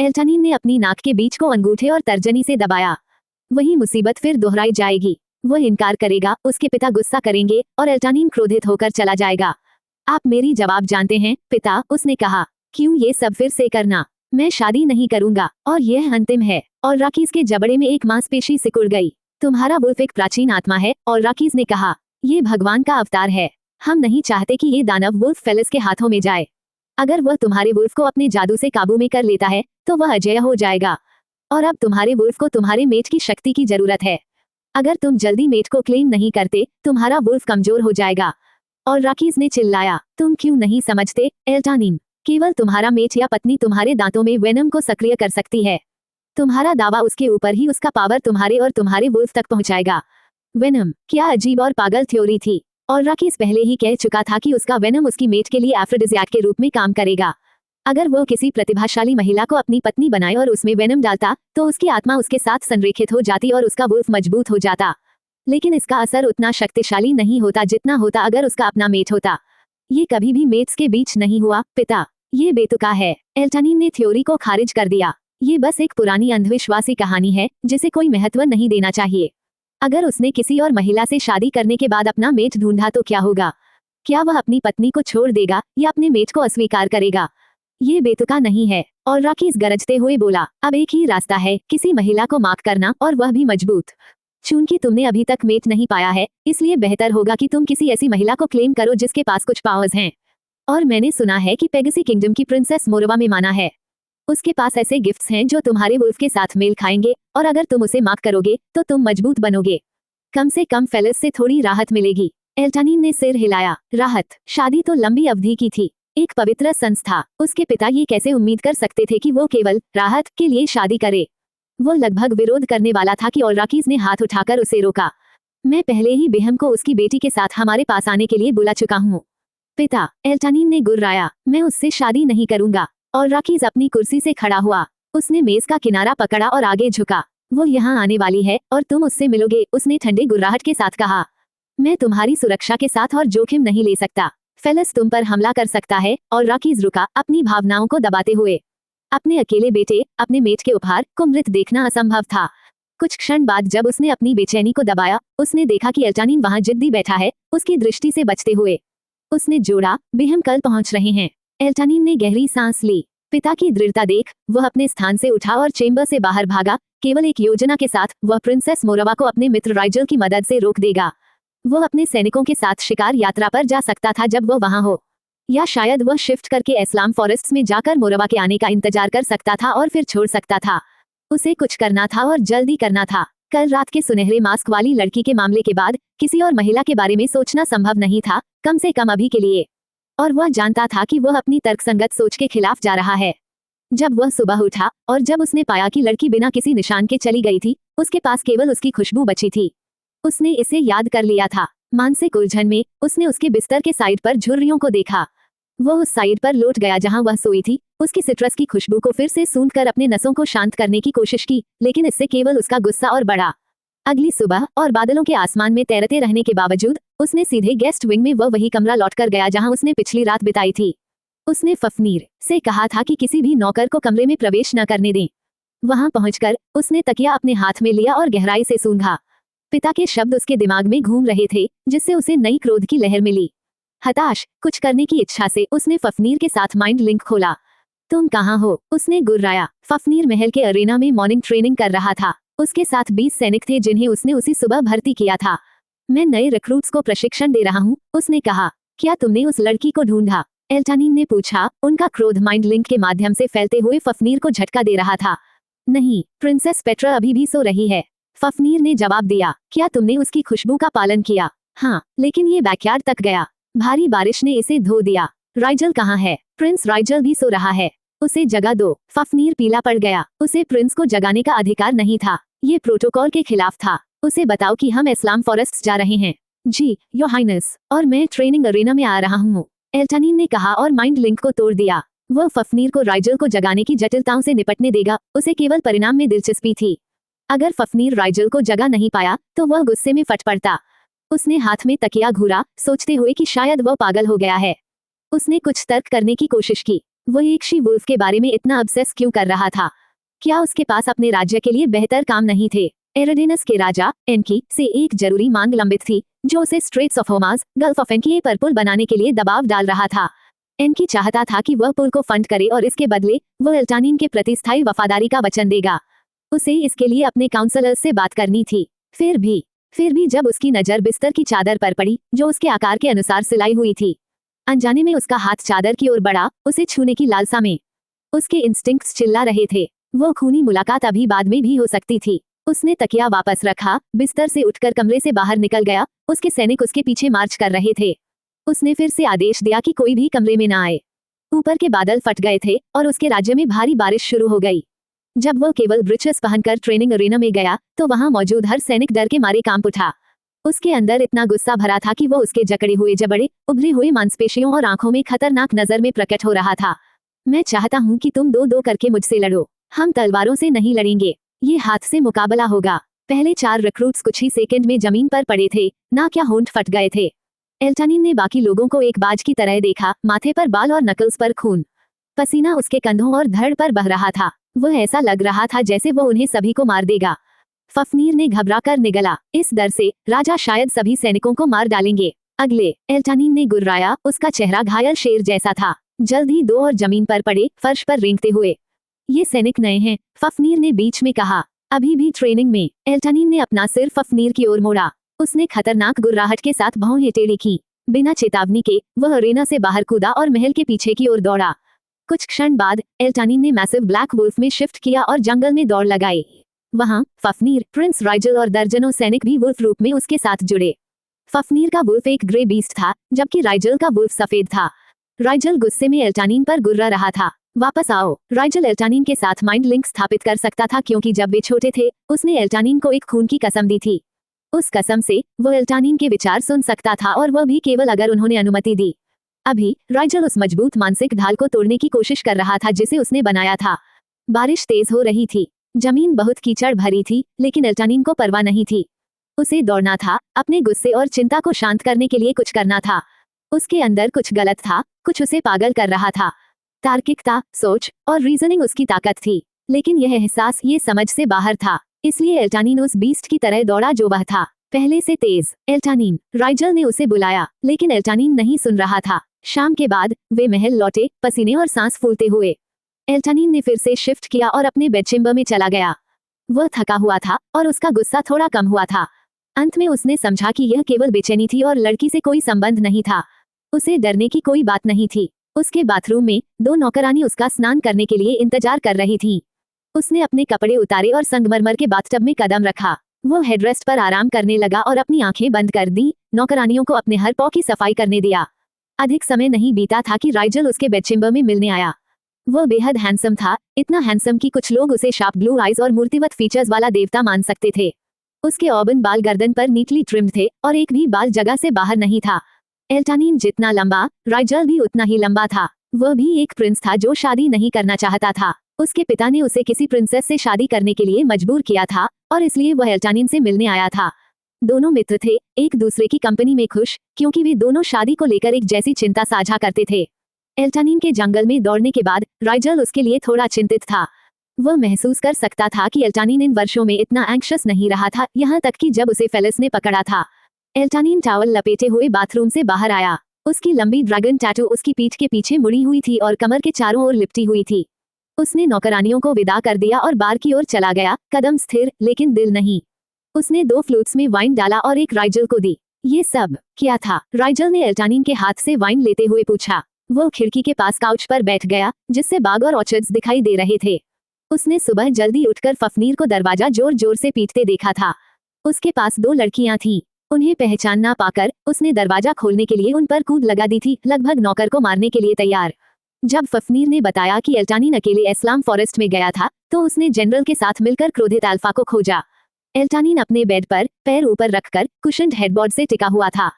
एल्टानीन ने अपनी नाक के बीच को अंगूठे और तर्जनी से दबाया। वही मुसीबत फिर दोहराई जाएगी। वह इनकार करेगा, उसके पिता गुस्सा करेंगे और एल्टानीन क्रोधित होकर चला जाएगा। आप मेरी जवाब जानते हैं पिता, उसने कहा। क्यों ये सब फिर से करना? मैं शादी नहीं करूंगा और यह अंतिम है। और राकीज के जबड़े में एक मांसपेशी सिकुड़ गई। तुम्हारा वुल्फ एक प्राचीन आत्मा है, और राकीज ने कहा। ये भगवान का अवतार है। हम नहीं चाहते कि ये दानव वुल्फ फेलिस के हाथों में जाए। अगर वह तुम्हारे वुल्फ को अपने जादू से काबू में कर लेता है तो वह अजेय हो जाएगा। और अब तुम्हारे वुल्फ को तुम्हारे मेट की शक्ति की जरूरत है। अगर तुम जल्दी मेट को क्लेम नहीं करते, तुम्हारा वुल्फ कमजोर हो जाएगा। और राकीज ने चिल्लाया, तुम क्यों नहीं समझते एल्टानीन? केवल तुम्हारा मेट या पत्नी तुम्हारे दांतों में वेनम को सक्रिय कर सकती है। तुम्हारा दावा उसके ऊपर ही उसका पावर तुम्हारे और तुम्हारे वुल्फ तक पहुंचाएगा। वेनम, क्या अजीब और पागल थ्योरी थी। और राकीज पहले ही कह चुका था कि उसका वेनम उसकी मेट के लिए एफ्रोडिजियाक के रूप में काम करेगा। अगर वो किसी प्रतिभाशाली महिला को अपनी पत्नी बनाए और उसमें वेनम डालता तो उसकी आत्मा उसके साथ संरेखित हो जाती और उसका वुल्फ मजबूत हो जाता। लेकिन इसका असर उतना शक्तिशाली नहीं होता जितना होता अगर उसका अपना मेट होता। ये कभी भी मेट्स के बीच नहीं हुआ पिता। ये बेतुका है। एल्टानीन ने थ्योरी को खारिज कर दिया। ये बस एक पुरानी अंधविश्वासी कहानी है जिसे कोई महत्व नहीं देना चाहिए। अगर उसने किसी और महिला से शादी करने के बाद अपना मेट ढूंढा तो क्या होगा? क्या वह अपनी पत्नी को छोड़ देगा या अपने मेट को अस्वीकार करेगा? ये बेतुका नहीं है। और राकीज गरजते हुए बोला, अब एक ही रास्ता है, किसी महिला को मार्क करना, और वह भी मजबूत। चूंकि तुमने अभी तक मेट नहीं पाया है, इसलिए बेहतर होगा कि तुम किसी ऐसी महिला को क्लेम करो जिसके पास कुछ पावर्स हैं। और मैंने सुना है कि पेगसी किंगडम की प्रिंसेस मोरवा में माना है। उसके पास ऐसे गिफ्ट्स हैं जो तुम्हारे वुल्फ के साथ मेल खाएंगे, और अगर तुम उसे मार्क करोगे तो तुम मजबूत बनोगे। कम से कम फेलिस से थोड़ी राहत मिलेगी। एल्टानीन ने सिर हिलाया। राहत? शादी तो लंबी अवधि की थी, एक पवित्र संस्था। उसके पिता ये कैसे उम्मीद कर सकते थे कि वो केवल राहत के लिए शादी करे? वो लगभग विरोध करने वाला था कि और राकीज ने हाथ उठाकर उसे रोका। मैं पहले ही बेहम को उसकी बेटी के साथ हमारे पास आने के लिए बुला चुका हूँ। पिता, एल्टानीन ने गुर्राया, मैं उससे शादी नहीं करूंगा। और राकीज अपनी कुर्सी से खड़ा हुआ। उसने मेज का किनारा पकड़ा और आगे झुका। वो यहाँ आने वाली है और तुम उससे मिलोगे, उसने ठंडे गुर्राहट के साथ कहा। मैं तुम्हारी सुरक्षा के साथ और जोखिम नहीं ले सकता। फेलिस तुम पर हमला कर सकता है। और राकीज रुका, अपनी भावनाओं को दबाते हुए। अपने अकेले बेटे, अपने मेट के उपहार को मृत देखना असंभव था। कुछ क्षण बाद जब उसने अपनी बेचैनी को दबाया, उसने देखा कि एल्टानीन वहां जिद्दी बैठा है, उसकी दृष्टि से बचते हुए। उसने जोड़ा, बेहम कल पहुंच रहे हैं। एल्टानीन ने गहरी सांस ली। पिता की दृढ़ता देख वह अपने स्थान से उठा और चेंबर से बाहर भागा। केवल एक योजना के साथ वह प्रिंसेस मोरवा को अपने मित्र राइजल की मदद से रोक देगा। वह अपने सैनिकों के साथ शिकार यात्रा पर जा सकता था जब वह वहां हो, या शायद वह शिफ्ट करके एस्लाम फॉरेस्ट्स में जाकर मोरवा के आने का इंतजार कर सकता था और फिर छोड़ सकता था। उसे कुछ करना था और जल्दी करना था। कल रात के सुनहरे मास्क वाली लड़की के मामले के बाद किसी और महिला के बारे में सोचना संभव नहीं था, कम से कम अभी के लिए। और वह जानता था कि वह अपनी तर्कसंगत सोच के खिलाफ जा रहा है। जब वह सुबह उठा और जब उसने पाया कि लड़की बिना किसी निशान के चली गई थी, उसके पास केवल उसकी खुशबू बची थी। उसने इसे याद कर लिया था। मानसिक उलझन में उसने उसके बिस्तर के साइड पर झुर्रियों को देखा। वह उस साइड पर लौट गया जहां वह सोई थी, उसकी सिट्रस की खुशबू को फिर से सूंघकर अपने नसों को शांत करने की कोशिश की, लेकिन इससे केवल उसका गुस्सा और बढ़ा। अगली सुबह और बादलों के आसमान में तैरते रहने के बावजूद उसने सीधे गेस्ट विंग में वही कमरा लौटकर गया जहां उसने पिछली रात बिताई थी। उसने फफनीर से कहा था कि किसी भी नौकर को कमरे में प्रवेश न करने दें। वहां पहुंचकर उसने तकिया अपने हाथ में लिया और गहराई से सूंघा। पिता के शब्द उसके दिमाग में घूम रहे थे, जिससे उसे नई क्रोध की लहर मिली। हताश, कुछ करने की इच्छा से उसने फफनीर के साथ माइंड लिंक खोला। तुम कहाँ हो? उसने गुर्राया। फफनीर महल के अरेना में मॉर्निंग ट्रेनिंग कर रहा था। उसके साथ 20 सैनिक थे जिन्हें उसने उसी सुबह भर्ती किया था। मैं नए रिक्रूट्स को प्रशिक्षण दे रहा हूँ, उसने कहा। क्या तुमने उस लड़की को ढूंढा? एल्टानीन ने पूछा। उनका क्रोध माइंड लिंक के माध्यम से फैलते हुए फफनीर को झटका दे रहा था। नहीं, प्रिंसेस पेट्रा अभी भी सो रही है, फफनीर ने जवाब दिया। क्या तुमने उसकी खुशबू का पालन किया? हाँ, लेकिन ये बैकयार्ड तक गया। भारी बारिश ने इसे धो दिया। राइजल कहाँ है? प्रिंस राइजल भी सो रहा है, उसे जगा दो। फफनीर पीला पड़ गया। उसे प्रिंस को जगाने का अधिकार नहीं था, ये प्रोटोकॉल के खिलाफ था। उसे बताओ कि हम इस्लाम फॉरेस्ट जा रहे हैं। जी योर हाइनेस, और मैं ट्रेनिंग अरेना में आ रहा हूँ, एल्टानीन ने कहा और माइंड लिंक को तोड़ दिया। वह फफनीर को राइजल को जगाने की जटिलताओं से निपटने देगा, उसे केवल परिणाम में दिलचस्पी थी। अगर फफनीर राइजल को जगा नहीं पाया तो वह गुस्से में फट पड़ता। उसने हाथ में तकिया घूरा, सोचते हुए कि शायद वह पागल हो गया है। उसने कुछ तर्क करने की कोशिश की। वो एक शी वुल्फ के बारे में इतना ऑब्सेस क्यों कर रहा था? क्या उसके पास अपने राज्य के लिए बेहतर काम नहीं थे? एरिडेनस के राजा एनकी से एक जरूरी मांग लंबित थी, जो उसे straits of Hormuz, gulf of एनकी पर पुल बनाने के लिए दबाव डाल रहा था। एनकी चाहता था कि वह पुल को फंड करे और इसके बदले वह एल्टानिन के प्रति स्थायी वफादारी का वचन देगा। उसे इसके लिए अपने काउंसलर्स से बात करनी थी। फिर भी जब उसकी नजर बिस्तर की चादर पर पड़ी, जो उसके आकार के अनुसार सिलाई हुई थी, अनजाने में उसका हाथ चादर की ओर बढ़ा, उसे छूने की लालसा में। उसके इंस्टिंक्ट्स चिल्ला रहे थे। वो खूनी मुलाकात अभी बाद में भी हो सकती थी। उसने तकिया वापस रखा, बिस्तर से उठकर कमरे से बाहर निकल गया। उसके सैनिक उसके पीछे मार्च कर रहे थे। उसने फिर से आदेश दिया कि कोई भी कमरे में ना आए। ऊपर के बादल फट गए थे और उसके राज्य में भारी बारिश शुरू हो गई। जब वो केवल ब्रीचेस पहनकर ट्रेनिंग अरेना में गया, तो वहां मौजूद हर सैनिक डर के मारे कांप उठा। उसके अंदर इतना गुस्सा भरा था कि वो उसके जकड़े हुए जबड़े, उभरे हुए मांसपेशियों और आंखों में खतरनाक नजर में प्रकट हो रहा था। मैं चाहता हूं कि तुम दो दो करके मुझसे लड़ो। हम तलवारों से नहीं लड़ेंगे, ये हाथ से मुकाबला होगा। पहले 4 रिक्रूट्स कुछ ही सेकंड में जमीन पर पड़े थे, ना क्या होंठ फट गए थे। एल्टानिन ने बाकी लोगों को एक बाज की तरह देखा, माथे पर बाल और नकल्स पर खून। पसीना उसके कंधों और धड़ पर बह रहा था। वह ऐसा लग रहा था जैसे वो उन्हें सभी को मार देगा। फफनीर ने घबराकर निगला, इस डर से राजा शायद सभी सैनिकों को मार डालेंगे। अगले, एल्टानिन ने गुर्राया, उसका चेहरा घायल शेर जैसा था। जल्द ही 2 और जमीन पर पड़े, फर्श पर रेंगते हुए। ये सैनिक नए हैं, फफनीर ने बीच में कहा। अभी भी ट्रेनिंग में। एल्टानिन ने अपना सिर फफनीर की ओर मोड़ा। उसने खतरनाक गुर्राहट के साथ भौं टेढ़ी की। बिना चेतावनी के वह अरेना से बाहर कूदा और महल के पीछे की ओर दौड़ा। कुछ क्षण बाद एल्टानिन ने मैसिव ब्लैक वुल्फ में शिफ्ट किया और जंगल में दौड़ लगाई। वहां फफनीर, प्रिंस राइजल और दर्जनों सैनिक भी वुल्फ रूप में उसके साथ जुड़े। फफनीर का वुल्फ एक ग्रे बीस्ट था, जबकि राइजल का वुल्फ सफेद था। राइजल गुस्से में एल्टानिन पर गुर्रा रहा था। वापस आओ। राइजल एल्टानिन के साथ माइंड लिंक स्थापित कर सकता था, क्योंकि जब वे छोटे थे उसने एल्टानिन को एक खून की कसम दी थी। उस कसम से वो एल्टानिन के विचार सुन सकता था, और वह भी केवल अगर उन्होंने अनुमति दी। अभी राइजल उस मजबूत मानसिक ढाल को तोड़ने की कोशिश कर रहा था जिसे उसने बनाया था। बारिश तेज हो रही थी, जमीन बहुत कीचड़ भरी थी, लेकिन एल्टानिन को परवाह नहीं थी। उसे दौड़ना था, अपने गुस्से और चिंता को शांत करने के लिए कुछ करना था। उसके अंदर कुछ गलत था, कुछ उसे पागल कर रहा था। तार्किकता, सोच और रीजनिंग उसकी ताकत थी, लेकिन यह एहसास ये समझ से बाहर था। इसलिए एल्टानिन उस बीस्ट की तरह दौड़ा जो वह था, पहले से तेज। एल्टानिन, राइजल ने उसे बुलाया, लेकिन एल्टानिन नहीं सुन रहा था। शाम के बाद वे महल लौटे, पसीने और सांस फूलते हुए। एल्टानिन ने फिर से शिफ्ट किया और अपने बेडचेम्बर में चला गया। वह थका हुआ था और उसका गुस्सा थोड़ा कम हुआ था। अंत में उसने समझा कि यह केवल बेचैनी थी और लड़की से कोई संबंध नहीं था। उसे डरने की कोई बात नहीं थी। उसके बाथरूम में 2 नौकरानी उसका स्नान करने के लिए इंतजार कर रही थीं। उसने अपने कपड़े उतारे और संगमरमर के बाथटब में कदम रखा। वो हेडरेस्ट पर आराम करने लगा और अपनी आंखें बंद कर दी। नौकरानियों को अपने हर पौ की सफाई करने दिया। अधिक समय नहीं बीता था कि राइजल उसके बेडचेम्बर में मिलने आया। वह बेहद हैंडसम था, इतना हैंडसम कि कुछ लोग उसे शार्प ब्लू आईज और मूर्तिवत फीचर्स वाला देवता मान सकते थे। उसके ऑबन बाल गर्दन पर नीटली ट्रिम्ड थे और एक भी बाल जगह से बाहर नहीं था। एल्टानिन जितना लंबा, राइजल भी उतना ही लंबा था। वह भी एक प्रिंस था जो शादी नहीं करना चाहता था। उसके पिता ने उसे किसी प्रिंसेस से शादी करने के लिए मजबूर किया था, और इसलिए वह एल्टानिन से मिलने आया था। दोनों मित्र थे, एक दूसरे की कंपनी में खुश, क्योंकि वे दोनों शादी को लेकर एक जैसी चिंता साझा करते थे। एल्टानिन के जंगल में दौड़ने के बाद राइजल उसके लिए थोड़ा चिंतित था। वह महसूस कर सकता था कि एल्टानिन इन वर्षों में इतना एंग्शियस नहीं रहा था, यहाँ तक कि जब उसे फेलिस ने पकड़ा था। एल्टानिन टॉवल लपेटे हुए बाथरूम से बाहर आया। उसकी लंबी ड्रैगन टैटू उसकी पीठ के पीछे मुड़ी हुई थी और कमर के चारों ओर लिपटी हुई थी। उसने नौकरानियों को विदा कर दिया और बार की ओर चला गया, कदम स्थिर लेकिन दिल नहीं। उसने 2 फ्लूट्स में वाइन डाला और एक राइजल को दी। ये सब क्या था? राइजल ने एल्टानिन के हाथ से वाइन लेते हुए पूछा। वो खिड़की के पास काउच पर बैठ गया, जिससे बाग और ऑर्चर्ड्स दिखाई दे रहे थे। उसने सुबह जल्दी उठकर फफनीर को दरवाजा जोर जोर से पीटते देखा था। उसके पास 2 लड़कियां थीं। उन्हें पहचान ना पाकर उसने दरवाजा खोलने के लिए उन पर कूद लगा दी थी, लगभग नौकर को मारने के लिए तैयार। जब फफनीर ने बताया कि एल्टानिन अकेले एस्लाम फॉरेस्ट में गया था, तो उसने जनरल के साथ मिलकर क्रोधित अल्फा को खोजा। एल्टानिन अपने बेड पर पैर ऊपर रखकर कुशन्ड हेडबोर्ड से टिका हुआ था,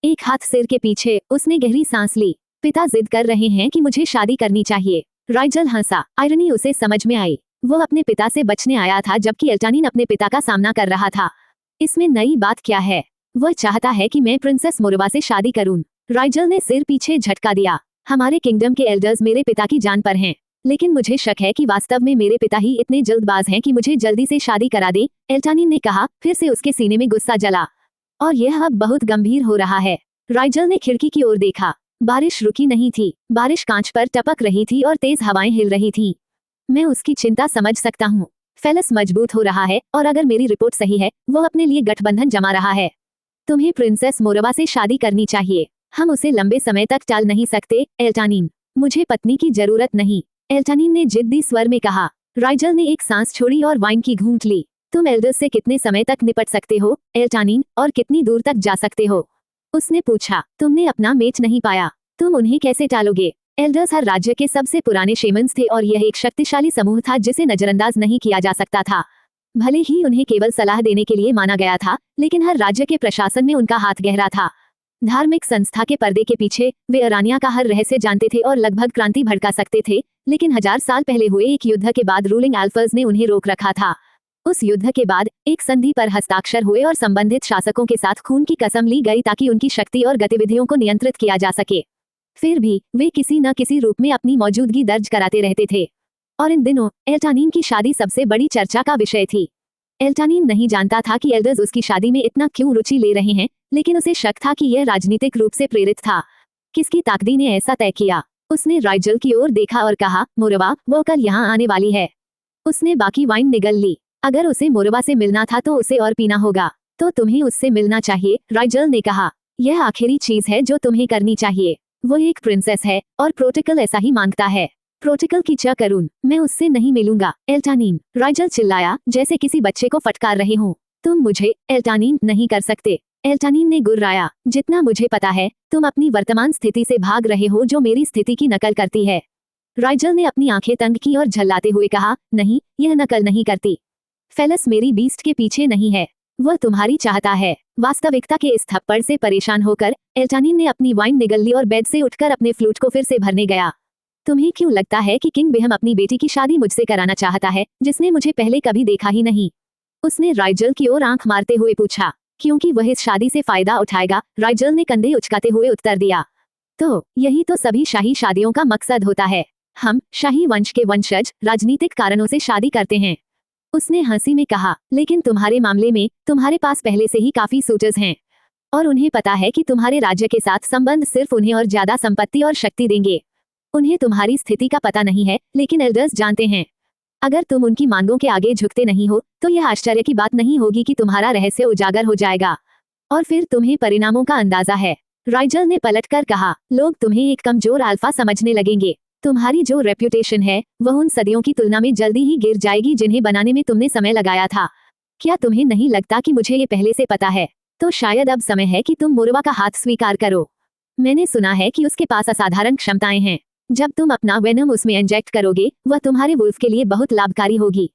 एक हाथ सिर के पीछे। उसने गहरी सांस ली। पिता जिद कर रहे हैं कि मुझे शादी करनी चाहिए। राइजल हंसा। आयरनी उसे समझ में आई। वो अपने पिता से बचने आया था, जबकि एल्टानिन अपने पिता का सामना कर रहा था। इसमें नई बात क्या है? वह चाहता है कि मैं प्रिंसेस मुरवा से शादी करूं। राइजल ने सिर पीछे झटका दिया। हमारे किंगडम के एल्डर्स मेरे पिता की जान पर हैं, लेकिन मुझे शक है कि वास्तव में मेरे पिता ही इतने जल्दबाज हैं कि मुझे जल्दी से शादी करा दें, एल्टानिन ने कहा। फिर से उसके सीने में गुस्सा जला और यह अब बहुत गंभीर हो रहा है। राइजल ने खिड़की की ओर देखा। बारिश रुकी नहीं थी, बारिश कांच पर टपक रही थी और तेज हवाएं हिल रही थीं। मैं उसकी चिंता समझ सकता हूँ। फेलस मजबूत हो रहा है और अगर मेरी रिपोर्ट सही है, वो अपने लिए गठबंधन जमा रहा है। तुम्हें प्रिंसेस मोरवा से शादी करनी चाहिए। हम उसे लंबे समय तक टाल नहीं सकते, एल्टानिन। मुझे पत्नी की जरूरत नहीं, एल्टानिन ने जिद्दी स्वर में कहा। राइजल ने एक सांस छोड़ी और वाइन की घूंट ली। तुम एल्डर्स से कितने समय तक निपट सकते हो, एल्टानिन, और कितनी दूर तक जा सकते हो? उसने पूछा। तुमने अपना मैच नहीं पाया, तुम उन्हें कैसे टालोगे? एल्डर्स हर राज्य के सबसे पुराने शेमन्स थे और यह एक शक्तिशाली समूह था जिसे नजरअंदाज नहीं किया जा सकता था। भले ही उन्हें केवल सलाह देने के लिए माना गया था, लेकिन हर राज्य के प्रशासन में उनका हाथ गहरा था। धार्मिक संस्था के पर्दे के पीछे वे अरानिया का हर रहस्य जानते थे और लगभग क्रांति भड़का सकते थे, लेकिन 1000 साल पहले हुए एक युद्ध के बाद रूलिंग एल्फर्स ने उन्हें रोक रखा था। उस युद्ध के बाद एक संधि पर हस्ताक्षर हुए और संबंधित शासकों के साथ खून की कसम ली गई ताकि उनकी शक्ति और गतिविधियों को नियंत्रित किया जा सके। फिर भी वे किसी न किसी रूप में अपनी मौजूदगी दर्ज कराते रहते थे, और इन दिनों एल्टानिन की शादी सबसे बड़ी चर्चा का विषय थी। एल्टानिन नहीं जानता था कि एल्डर्स उसकी शादी में इतना क्यों रुचि ले रहे हैं, लेकिन उसे शक था कि यह राजनीतिक रूप से प्रेरित था। किसकी ताकदी ने ऐसा तय किया? उसने राइजल की ओर देखा और कहा, मोरवा, वो कल यहाँ आने वाली है। उसने बाकी वाइन निगल ली। अगर उसे मोरवा से मिलना था तो उसे और पीना होगा। तो तुम्हें उससे मिलना चाहिए, राइजल ने कहा। यह आखिरी चीज है जो तुम्हें करनी चाहिए। वो एक प्रिंसेस है और प्रोटोकॉल ऐसा ही मांगता है। प्रोटोकॉल की क्या करूं? मैं उससे नहीं मिलूंगा, एल्टानिन, राइजल चिल्लाया जैसे किसी बच्चे को फटकार रहे हों। तुम मुझे, एल्टानिन, नहीं कर सकते, एल्टानिन ने गुर्राया। जितना मुझे पता है, तुम अपनी वर्तमान स्थिति से भाग रहे हो जो मेरी स्थिति की नकल करती है। राइजल ने अपनी आंखें तंग की और झल्लाते हुए कहा, नहीं, यह नकल नहीं करती। फेलस मेरी बीस्ट के पीछे नहीं है, वह तुम्हारी चाहता है। वास्तविकता के इस थप्पड़ से परेशान होकर एल्टानिन ने अपनी वाइन निगल ली और बेड से उठकर अपने फ्लूट को फिर से भरने गया। तुम्हें क्यों लगता है कि किंग बिहम अपनी बेटी की शादी मुझसे कराना चाहता है, जिसने मुझे पहले कभी देखा ही नहीं? उसने राइजल की ओर आंख मारते हुए पूछा। क्योंकि वह इस शादी से फायदा उठाएगा, राइजल ने कंधे उचकाते हुए उत्तर दिया। तो यही तो सभी शाही शादियों का मकसद होता है। हम शाही वंश के वंशज राजनीतिक कारणों से शादी करते हैं, उसने हंसी में कहा। लेकिन तुम्हारे मामले में तुम्हारे पास पहले से ही काफी सूटर्स हैं, और उन्हें पता है कि तुम्हारे राज्य के साथ संबंध सिर्फ उन्हें और ज्यादा संपत्ति और शक्ति देंगे। उन्हें तुम्हारी स्थिति का पता नहीं है, लेकिन एल्डर्स जानते हैं। अगर तुम उनकी मांगों के आगे झुकते नहीं हो तो यह आश्चर्य की बात नहीं होगी कि तुम्हारा रहस्य उजागर हो जाएगा, और फिर तुम्हें परिणामों का अंदाजा है। राइजल ने पलटकर कहा, लोग तुम्हें एक कमजोर अल्फा समझने लगेंगे। तुम्हारी जो रेप्यूटेशन है वह उन सदियों की तुलना में जल्दी ही गिर जाएगी जिन्हें बनाने में तुमने समय लगाया था। क्या तुम्हें नहीं लगता कि मुझे ये पहले से पता है? तो शायद अब समय है कि तुम मोरवा का हाथ स्वीकार करो। मैंने सुना है कि उसके पास असाधारण क्षमताएं हैं। जब तुम अपना वेनम उसमें इंजेक्ट करोगे, वह तुम्हारे वुल्फ के लिए बहुत लाभकारी होगी।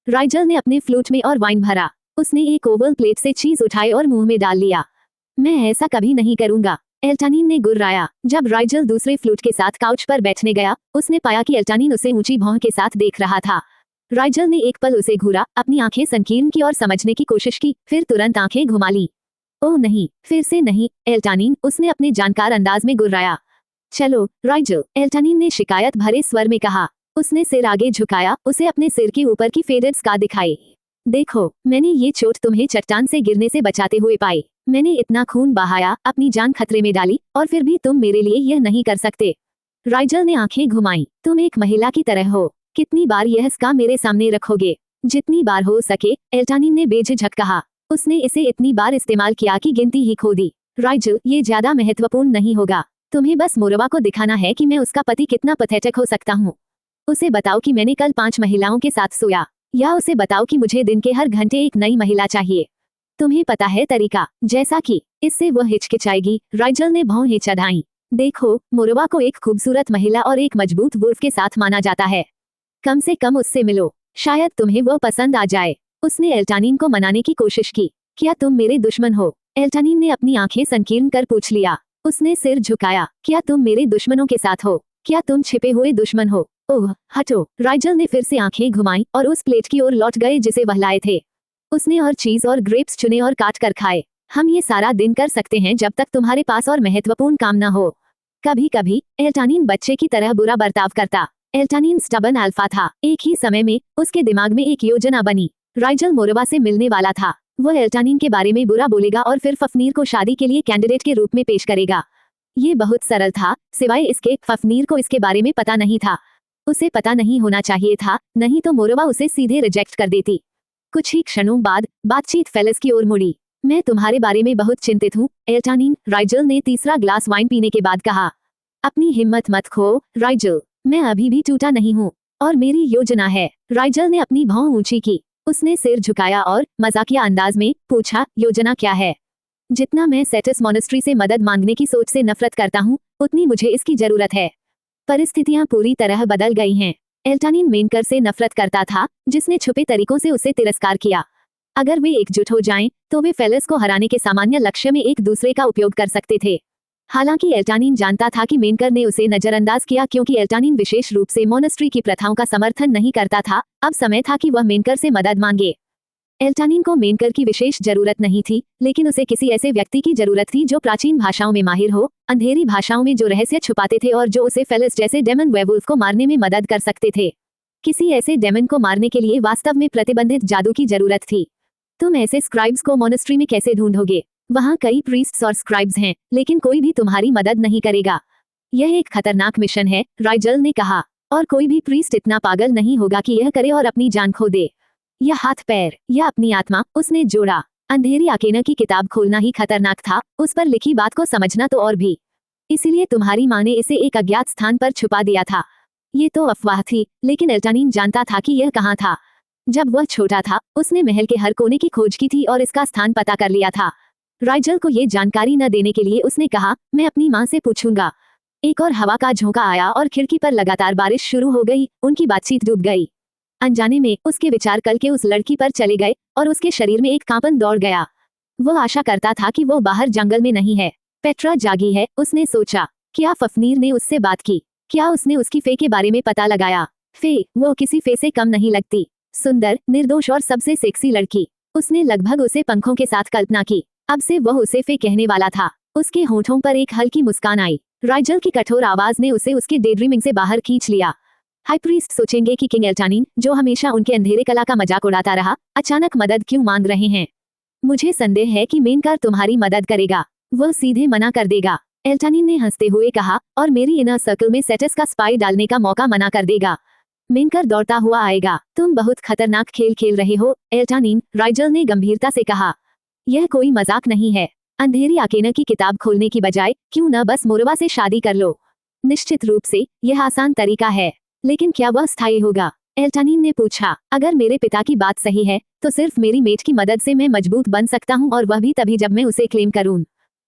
राइजल ने अपने फ्लूट में और वाइन भरा। उसने एक ओवल प्लेट से चीज उठाई और मुंह में डाल लिया। मैं ऐसा कभी नहीं करूंगा, एल्टानिन ने गुर्राया। जब राइजल दूसरे फ्लूट के साथ काउच पर बैठने गया, उसने पाया कि एल्टानिन उसे ऊंची भौं के साथ देख रहा था। राइजल ने एक पल उसे घूरा, अपनी आंखें संकीर्ण की और समझने की कोशिश की, फिर तुरंत आंखें घुमा ली। ओह नहीं, फिर से नहीं, एल्टानिन, उसने अपने जानकार अंदाज में गुर्राया। चलो, राइजल, एल्टानिन ने शिकायत भरे स्वर में कहा। उसने सिर आगे झुकाया, उसे अपने सिर के ऊपर की फेडेड स्कार दिखाई। देखो, मैंने ये चोट तुम्हें चट्टान से गिरने से बचाते हुए पाई। मैंने इतना खून बहाया, अपनी जान खतरे में डाली, और फिर भी तुम मेरे लिए यह नहीं कर सकते। राइजल ने आंखें घुमाई। तुम एक महिला की तरह हो। कितनी बार यह स्कार मेरे सामने रखोगे? जितनी बार हो सके, एल्टानिन ने बेझिझक कहा। उसने इसे इतनी बार इस्तेमाल किया कि गिनती ही खो दी। राइजल, ये ज्यादा महत्वपूर्ण नहीं होगा। तुम्हें बस मोरवा को दिखाना है कि मैं उसका पति कितना पैथेटिक हो सकता हूँ। उसे बताओ कि मैंने कल 5 महिलाओं के साथ सोया, या उसे बताओ कि मुझे दिन के हर घंटे एक नई महिला चाहिए। तुम्हें पता है तरीका, जैसा कि इससे वह हिचकिचाएगी। राइजल ने भौहें चढ़ाई। देखो, मोरवा को एक खूबसूरत महिला और एक मजबूत वुल्फ के साथ माना जाता है। कम से कम उससे मिलो, शायद तुम्हें वो पसंद आ जाए। उसने एल्टानिन को मनाने की कोशिश की। क्या तुम मेरे दुश्मन हो? एल्टानिन ने अपनी आंखें संकीर्ण कर पूछ लिया। उसने सिर झुकाया। क्या तुम मेरे दुश्मनों के साथ हो? क्या तुम छिपे हुए दुश्मन हो? ओह, हटो। राइजल ने फिर से आंखें घुमाई और उस प्लेट की ओर लौट गए जिसे वह लाए थे। उसने और चीज और ग्रेप्स चुने और काट कर खाए। हम ये सारा दिन कर सकते हैं जब तक तुम्हारे पास और महत्वपूर्ण काम न हो। कभी कभी एल्टानिन बच्चे की तरह बुरा बर्ताव करता। एल्टानिन स्टबन अल्फा था। एक ही समय में उसके दिमाग में एक योजना बनी। राइजल मोरवा से मिलने वाला था। वो एल्टानिन के बारे में बुरा बोलेगा और फिर फफनीर को शादी के लिए कैंडिडेट के रूप में पेश करेगा। ये बहुत सरल था, सिवाय इसके फफनीर को इसके बारे में पता नहीं था। उसे पता नहीं होना चाहिए था, नहीं तो मोरवा उसे सीधे रिजेक्ट कर देती। कुछ ही क्षणों बाद बातचीत फेलिस की ओर मुड़ी। मैं तुम्हारे बारे में बहुत चिंतित हूँ एल्टानिन, राइजल ने तीसरा ग्लास वाइन पीने के बाद कहा। अपनी हिम्मत मत खो राइजल, मैं अभी भी टूटा नहीं हूँ और मेरी योजना है। राइजल ने अपनी भौं ऊंची की। उसने सिर झुकाया और मजाकिया अंदाज में पूछा, योजना क्या है? जितना मैं सेटिस मॉनेस्ट्री से मदद मांगने की सोच से नफरत करता हूँ, उतनी मुझे इसकी जरूरत है। परिस्थितियां पूरी तरह बदल गई हैं। एल्टानिन मेनकर से नफरत करता था, जिसने छुपे तरीकों से उसे तिरस्कार किया। अगर वे एकजुट हो जाएं, तो वे फेलिस को हराने के सामान्य लक्ष्य में एक दूसरे का उपयोग कर सकते थे। हालांकि एल्टानिन जानता था कि मेनकर ने उसे नजरअंदाज किया क्योंकि एल्टानिन विशेष रूप से मॉनेस्ट्री की प्रथाओं का समर्थन नहीं करता था। अब समय था कि वह मेनकर से मदद मांगे। एल्टानिन को मेनकर की विशेष जरूरत नहीं थी, लेकिन उसे किसी ऐसे व्यक्ति की जरूरत थी जो प्राचीन भाषाओं में माहिर हो, अंधेरी भाषाओं में जो रहस्य छुपाते थे और जो उसे फेलिस जैसे डेमन वेवुल्फ को मारने में मदद कर सकते थे। किसी ऐसे डेमन को मारने के लिए वास्तव में प्रतिबंधित जादू की जरूरत थी। तुम ऐसे स्क्राइब्स को मॉनेस्ट्री में कैसे ढूंढोगे? वहाँ कई प्रीस्ट्स और स्क्राइब्स हैं, लेकिन कोई भी तुम्हारी मदद नहीं करेगा। यह एक खतरनाक मिशन है, राइजल ने कहा, और कोई भी प्रीस्ट इतना पागल नहीं होगा कि यह करे और अपनी जान खो दे। या हाथ पैर या अपनी आत्मा, उसने जोड़ा। अंधेरी आकेना की किताब खोलना ही खतरनाक था, उस पर लिखी बात को समझना तो और भी। इसीलिए तुम्हारी माँ ने इसे एक अज्ञात स्थान पर छुपा दिया था। ये तो अफवाह थी, लेकिन एल्टानिन जानता था कि यह कहाँ था। जब वह छोटा था, उसने महल के हर कोने की खोज की थी और इसका स्थान पता कर लिया था। राइजल को ये जानकारी न देने के लिए उसने कहा, मैं अपनी माँ से पूछूंगा। एक और हवा का झोंका आया और खिड़की पर लगातार बारिश शुरू हो गई। उनकी बातचीत डूब गई। अनजाने में उसके विचार कल के उस लड़की पर चले गए और उसके शरीर में एक कांपन दौड़ गया। वो आशा करता था कि वो बाहर जंगल में नहीं है। पेट्रा जागी है, उसने सोचा। क्या फफनीर ने उससे बात की? क्या उसने उसकी फे के बारे में पता लगाया? फे, वो किसी फे से कम नहीं लगती। सुंदर, निर्दोष और सबसे सेक्सी लड़की। उसने लगभग उसे पंखों के साथ कल्पना की। अब से वह उसे फे कहने वाला था। उसके होठों पर एक हल्की मुस्कान आई। राइजल की कठोर आवाज ने उसे उसके डेड्रीमिंग से बाहर खींच लिया। हाई प्रीस्ट सोचेंगे कि किंग एल्टानिन, जो हमेशा उनके अंधेरे कला का मजाक उड़ाता रहा, अचानक मदद क्यों मांग रहे हैं। मुझे संदेह है कि मेनकर तुम्हारी मदद करेगा। वह सीधे मना कर देगा, एल्टानिन ने हंसते हुए कहा, और मेरी इनर सर्कल में सेटिस का स्पाई डालने का मौका मना कर देगा। मेनकर दौड़ता हुआ आएगा। तुम बहुत खतरनाक खेल खेल रहे हो एल्टानिन, राइजल ने गंभीरता से कहा। यह कोई मजाक नहीं है। अंधेरी आकेना की किताब खोलने की बजाय क्यों न बस मोरवा से शादी कर लो। निश्चित रूप से यह आसान तरीका है, लेकिन क्या वह स्थायी होगा? एल्टानिन ने पूछा। अगर मेरे पिता की बात सही है, तो सिर्फ मेरी मेट की मदद से मैं मजबूत बन सकता हूँ, और वह भी तभी जब मैं उसे क्लेम करूँ।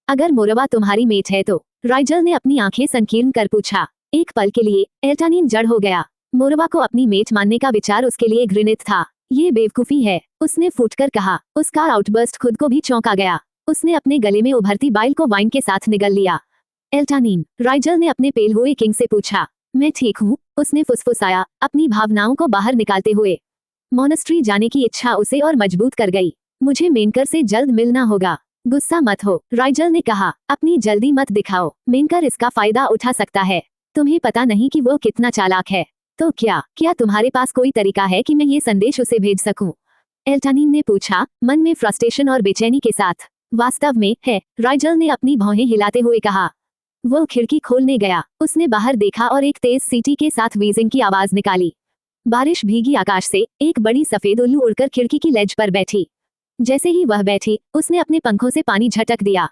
अगर मोरवा तुम्हारी मेट है तो? राइजल ने अपनी आंखें संकीर्ण कर पूछा। एक पल के लिए एल्टानिन जड़ हो गया। मोरवा को अपनी मेट मानने का विचार उसके लिए घृणित था। ये बेवकूफी है, उसने फूटकर कहा। उसका आउटबर्स्ट खुद को भी चौंका गया। उसने अपने गले में उभरती बाइल को वाइन के साथ निगल लिया। एल्टानिन, राइजल ने अपने पेल हुए किंग से पूछा। मैं ठीक हूँ, उसने फुसफुसाया, अपनी भावनाओं को बाहर निकालते हुए। मॉनेस्ट्री जाने की इच्छा उसे और मजबूत कर गई। मुझे मेनकर से जल्द मिलना होगा। गुस्सा मत हो, राइजल ने कहा। अपनी जल्दी मत दिखाओ, मेनकर इसका फायदा उठा सकता है। तुम्हें पता नहीं कि वो कितना चालाक है। तो क्या तुम्हारे पास कोई तरीका है कि मैं ये संदेश उसे भेज सकूं? एल्टानिन ने पूछा, मन में फ्रस्ट्रेशन और बेचैनी के साथ। वास्तव में है, राइजल ने अपनी भौहें हिलाते हुए कहा। वो खिड़की खोलने गया। उसने बाहर देखा और एक तेज सीटी के साथ व्हीजिंग की आवाज निकाली। बारिश भीगी आकाश से एक बड़ी सफेद उल्लू उड़कर खिड़की की लेज पर बैठी। जैसे ही वह बैठी, उसने अपने पंखों से पानी झटक दिया।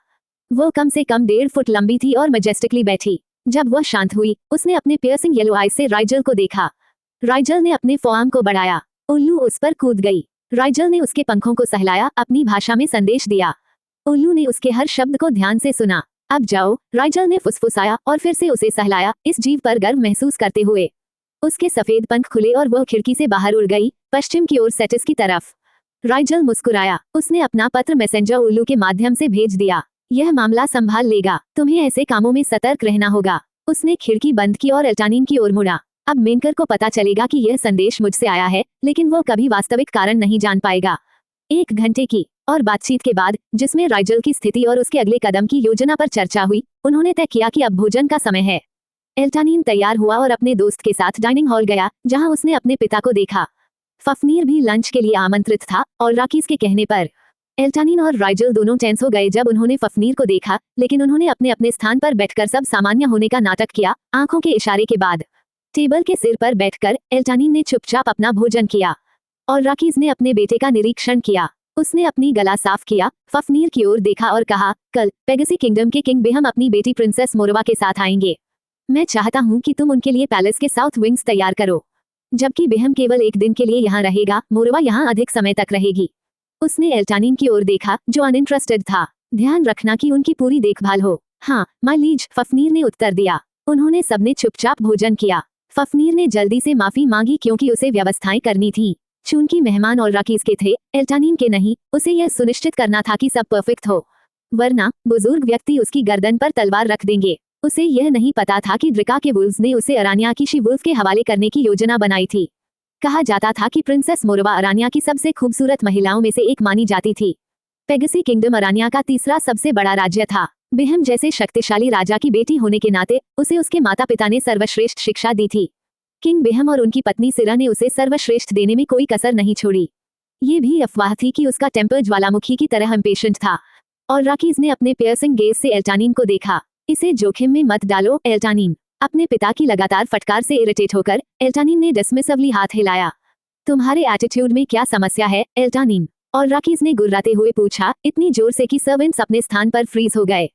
वो कम से कम 1.5 फुट लंबी थी और मैजेस्टिकली बैठी। जब वह शांत हुई, उसने अपने पियर्सिंग येलो आईज से राइजल को देखा। राइजल ने अपने फोआर्म को बढ़ाया। उल्लू उस पर कूद गई। राइजल ने उसके पंखों को सहलाया, अपनी भाषा में संदेश दिया। उल्लू ने उसके हर शब्द को ध्यान से सुना। अब जाओ, राइजल ने फुसफुसाया और फिर से उसे सहलाया, इस जीव पर गर्व महसूस करते हुए। उसके सफेद पंख खुले और वह खिड़की से बाहर उड़ गई, पश्चिम की ओर सेटिस की तरफ। राइजल मुस्कुराया। उसने अपना पत्र मैसेंजर उल्लू के माध्यम से भेज दिया। यह मामला संभाल लेगा, तुम्हें ऐसे कामों में सतर्क रहना होगा। उसने खिड़की बंद की और एल्टानिन की ओर मुड़ा। अब मेनकर को पता चलेगा कि यह संदेश मुझसे आया है, लेकिन वो कभी वास्तविक कारण नहीं जान पाएगा। 1 घंटे की और बातचीत के बाद, जिसमें राइजल की स्थिति और उसके अगले कदम की योजना पर चर्चा हुई, उन्होंने तय किया कि अब भोजन का समय है। एल्टानीन तैयार हुआ और अपने दोस्त के साथ डाइनिंग हॉल गया, जहां उसने अपने पिता को देखा। फफनीर भी लंच के लिए आमंत्रित था और राकीज के कहने पर एल्टानीन और राइजल दोनों टेंस हो गए जब उन्होंने फफनीर को देखा, लेकिन उन्होंने अपने अपने स्थान पर बैठकर सब सामान्य होने का नाटक किया, आंखों के इशारे के बाद। टेबल के सिर पर बैठकर एल्टानीन ने चुपचाप अपना भोजन किया और राकीज ने अपने बेटे का निरीक्षण किया। उसने अपनी गला साफ किया, फफनीर की ओर देखा और कहा, कल पेगसी किंगडम के किंग बेहम अपनी बेटी प्रिंसेस मोरवा के साथ आएंगे। मैं चाहता हूं कि तुम उनके लिए पैलेस के साउथ विंग्स तैयार करो। जबकि बेहम केवल 1 दिन के लिए यहाँ रहेगा, मोरवा यहाँ अधिक समय तक रहेगी। उसने एल्टानीन की ओर देखा, जो अनइंटरेस्टेड था। ध्यान रखना कि उनकी पूरी देखभाल हो। हाँ माय लीज, फफनीर ने उत्तर दिया। उन्होंने सबने चुपचाप भोजन किया। फफनीर ने जल्दी से माफी मांगी क्योंकि उसे व्यवस्थाएं करनी थी। चूंकि मेहमान और राकीज के थे, एल्टानीन के नहीं, उसे यह सुनिश्चित करना था कि सब परफेक्ट हो, वरना बुजुर्ग व्यक्ति उसकी गर्दन पर तलवार रख देंगे। उसे यह नहीं पता था कि ड्रिका के वुल्व्स ने उसे अरानिया की शी वुल्फ के हवाले करने की योजना बनाई थी। कहा जाता था कि प्रिंसेस मोरवा अरानिया की सबसे खूबसूरत महिलाओं में से एक मानी जाती थी। पेगसी किंगडम अरानिया का तीसरा सबसे बड़ा राज्य था। बेहम जैसे शक्तिशाली राजा की बेटी होने के नाते उसे उसके माता पिता ने सर्वश्रेष्ठ शिक्षा दी थी। किंग बेहम और उनकी पत्नी सिरा ने उसे सर्वश्रेष्ठ देने में कोई कसर नहीं छोड़ी। ये भी अफवाह थी कि उसका टेम्पर ज्वालामुखी की तरह इम्पेशेंट था। और राकीज ने अपने पियर्सिंग गेज से एल्टानीन को देखा। इसे जोखिम में मत डालो एल्टानीन। अपने पिता की लगातार फटकार से इरिटेट होकर एल्टानीन ने डिसमिसिवली हाथ हिलाया। तुम्हारे एटीट्यूड में क्या समस्या है एल्टानीन? और राकीज ने गुर्राते हुए पूछा, इतनी जोर से कि सर्वेंट्स अपने स्थान पर फ्रीज हो गए।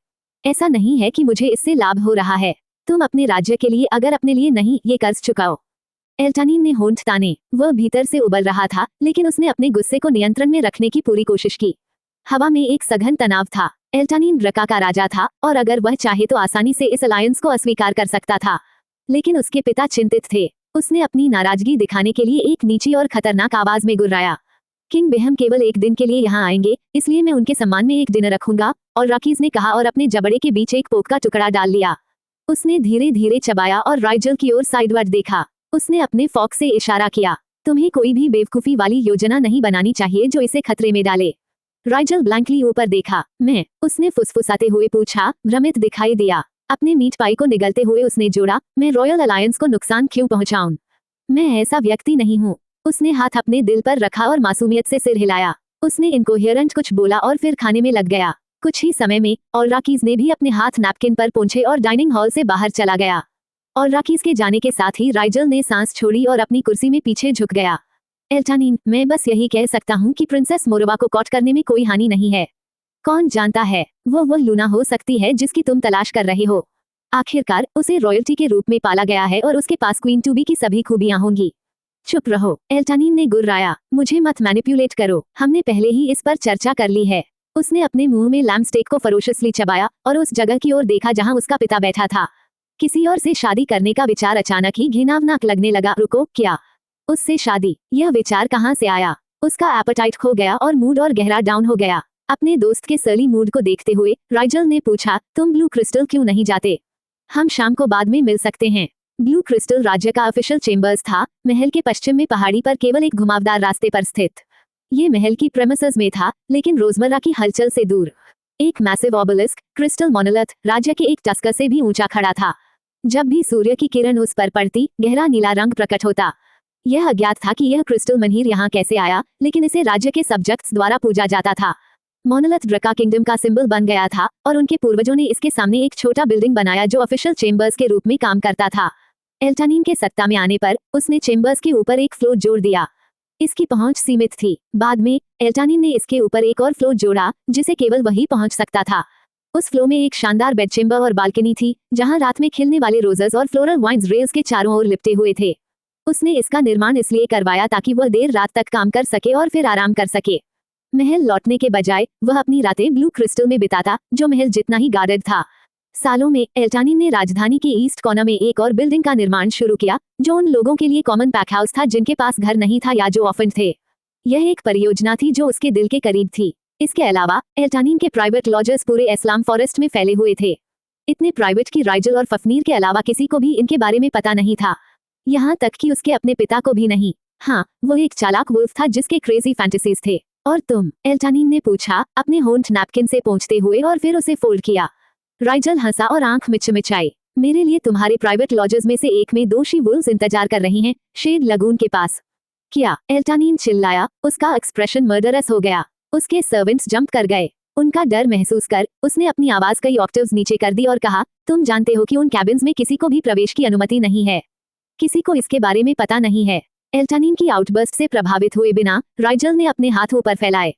ऐसा नहीं है कि मुझे इससे लाभ हो रहा है। तुम अपने राज्य के लिए, अगर अपने लिए नहीं, ये कर्ज चुकाओ। एल्टानीन ने होंठ ताने। वह भीतर से उबल रहा था, लेकिन उसने अपने गुस्से को नियंत्रण में रखने की पूरी कोशिश की। हवा में एक सघन तनाव था। एल्टानीन ड्रिका का राजा था और अगर वह चाहे तो आसानी से इस अलायंस को अस्वीकार कर सकता था, लेकिन उसके पिता चिंतित थे। उसने अपनी नाराजगी दिखाने के लिए एक नीची और खतरनाक आवाज में गुर्राया, किंग बेहम केवल 1 दिन के लिए यहाँ आएंगे, इसलिए मैं उनके सम्मान में एक डिनर रखूंगा। और राकीज ने कहा और अपने जबड़े के बीच एक पोक का टुकड़ा डाल लिया। उसने धीरे धीरे चबाया और राइजल की ओर साइडवर्ड देखा। उसने अपने फॉक से इशारा किया, तुम्हें कोई भी बेवकूफी वाली योजना नहीं बनानी चाहिए जो इसे खतरे में डाले। राइजल ब्लैंकली ऊपर देखा। मैं, उसने फुसफुसाते हुए पूछा, भ्रमित दिखाई दिया। अपने मीट पाई को निगलते हुए उसने जोड़ा, मैं रॉयल अलायंस को नुकसान क्यों पहुंचाऊं? मैं ऐसा व्यक्ति नहीं हूँ। उसने हाथ अपने दिल पर रखा और मासूमियत से सिर हिलाया। उसने इनकोहेरेंट कुछ बोला और फिर खाने में लग गया। कुछ ही समय में और राकीज ने भी अपने हाथ नैपकिन पर पोंछे और डाइनिंग हॉल से बाहर चला गया। और राकीज के जाने के साथ ही राइजल ने सांस छोड़ी और अपनी कुर्सी में पीछे झुक गया। एल्टानीन, मैं बस यही कह सकता हूँ कि प्रिंसेस मोरवा को कॉट करने में कोई हानि नहीं है। कौन जानता है, वो लूना हो सकती है जिसकी तुम तलाश कर रहे हो। आखिरकार उसे रॉयल्टी के रूप में पाला गया है और उसके पास क्वीन टू बी की सभी खूबियां होंगी। चुप रहो, एल्टानीन ने गुर्राया। मुझे मत मैनिपुलेट करो, हमने पहले ही इस पर चर्चा कर ली है। उसने अपने मुंह में लैम्ब स्टेक को फरोशियसली चबाया और उस जगह की ओर देखा जहां उसका पिता बैठा था। किसी और से शादी करने का विचार अचानक ही घिनौना लगने लगा। रुको, क्या? उससे शादी? यह विचार कहाँ से आया? उसका एपेटाइट खो गया और मूड और गहरा डाउन हो गया। अपने दोस्त के सर्ली मूड को देखते हुए राइजल ने पूछा, तुम ब्लू क्रिस्टल क्यों नहीं जाते? हम शाम को बाद में मिल सकते हैं। ब्लू क्रिस्टल राज्य का ऑफिशियल चेम्बर्स था, महल के पश्चिम में पहाड़ी पर केवल एक घुमावदार रास्ते पर स्थित। ये महल की प्रेमिसेस में था, लेकिन रोजमर्रा की हलचल से दूर। एक मैसिव ऑबेलिस्क, क्रिस्टल मोनोलिथ, राज्य के एक टस्कर से भी ऊंचा खड़ा था। जब भी सूर्य की किरण उस पर पड़ती, गहरा नीला रंग प्रकट होता। यह अज्ञात था कि यह क्रिस्टल मंहीर यहाँ कैसे आया, लेकिन इसे राज्य के सब्जेक्ट्स द्वारा पूजा जाता था। मोनोलिथ ड्रिका किंगडम का सिंबल बन गया था और उनके पूर्वजों ने इसके सामने एक छोटा बिल्डिंग बनाया जो ऑफिशियल चेम्बर्स के रूप में काम करता था। एल्टानीन के सत्ता में आने पर उसने चेम्बर्स के ऊपर एक फ्लोर जोड़ दिया। इसकी पहुंच सीमित थी। बाद में एल्टानीन ने इसके ऊपर एक और फ्लोर जोड़ा जिसे केवल वही पहुंच सकता था। उस फ्लोर में एक शानदार बेड चेम्बर और बालकनी थी जहां रात में खिलने वाले रोजेस और फ्लोरल वाइन्स रेल्स के चारों ओर लिपटे हुए थे। उसने इसका निर्माण इसलिए करवाया ताकि वह देर रात तक काम कर सके और फिर आराम कर सके। महल लौटने के बजाय वह अपनी रातें ब्लू क्रिस्टल में बिताता, जो महल जितना ही गार्डेड था। सालों में एल्टानीन ने राजधानी के ईस्ट कॉर्नर में एक और बिल्डिंग का निर्माण शुरू किया, जो उन लोगों के लिए कॉमन पैक हाउस था जिनके पास घर नहीं था या जो ऑफेंड थे। यह एक परियोजना थी जो उसके दिल के करीब थी। इसके अलावा एल्टानीन के प्राइवेट लॉजेस पूरे एस्लाम फॉरेस्ट में फैले हुए थे। इतने प्राइवेट कि राइजल और फफनीर के अलावा किसी को भी इनके बारे में पता नहीं था, यहाँ तक कि उसके अपने पिता को भी नहीं। हाँ, वो एक चालाक वुल्फ था जिसके क्रेजी फैंटेसीज थे। और तुम? एल्टानीन ने पूछा, अपने होंठ नैपकिन से पोंछते हुए और फिर उसे फोल्ड किया। राइजल हंसा और आंख मिचमिचाई। मेरे लिए तुम्हारे प्राइवेट लॉजेस में से एक में 2 शी वुल्व्स इंतजार कर रही हैं, शेड लगून के पास। क्या? एल्टानीन चिल्लाया, उसका एक्सप्रेशन मर्डरस हो गया। उसके सर्वेंट्स जंप कर गए। उनका डर महसूस कर उसने अपनी आवाज कई ऑक्टेव्स नीचे कर दी और कहा, तुम जानते हो कि उन कैबिन्स में किसी को भी प्रवेश की अनुमति नहीं है। किसी को इसके बारे में पता नहीं है। एल्टानीन की आउटबर्स्ट से प्रभावित हुए बिना राइजल ने अपने हाथ ऊपर फैलाए।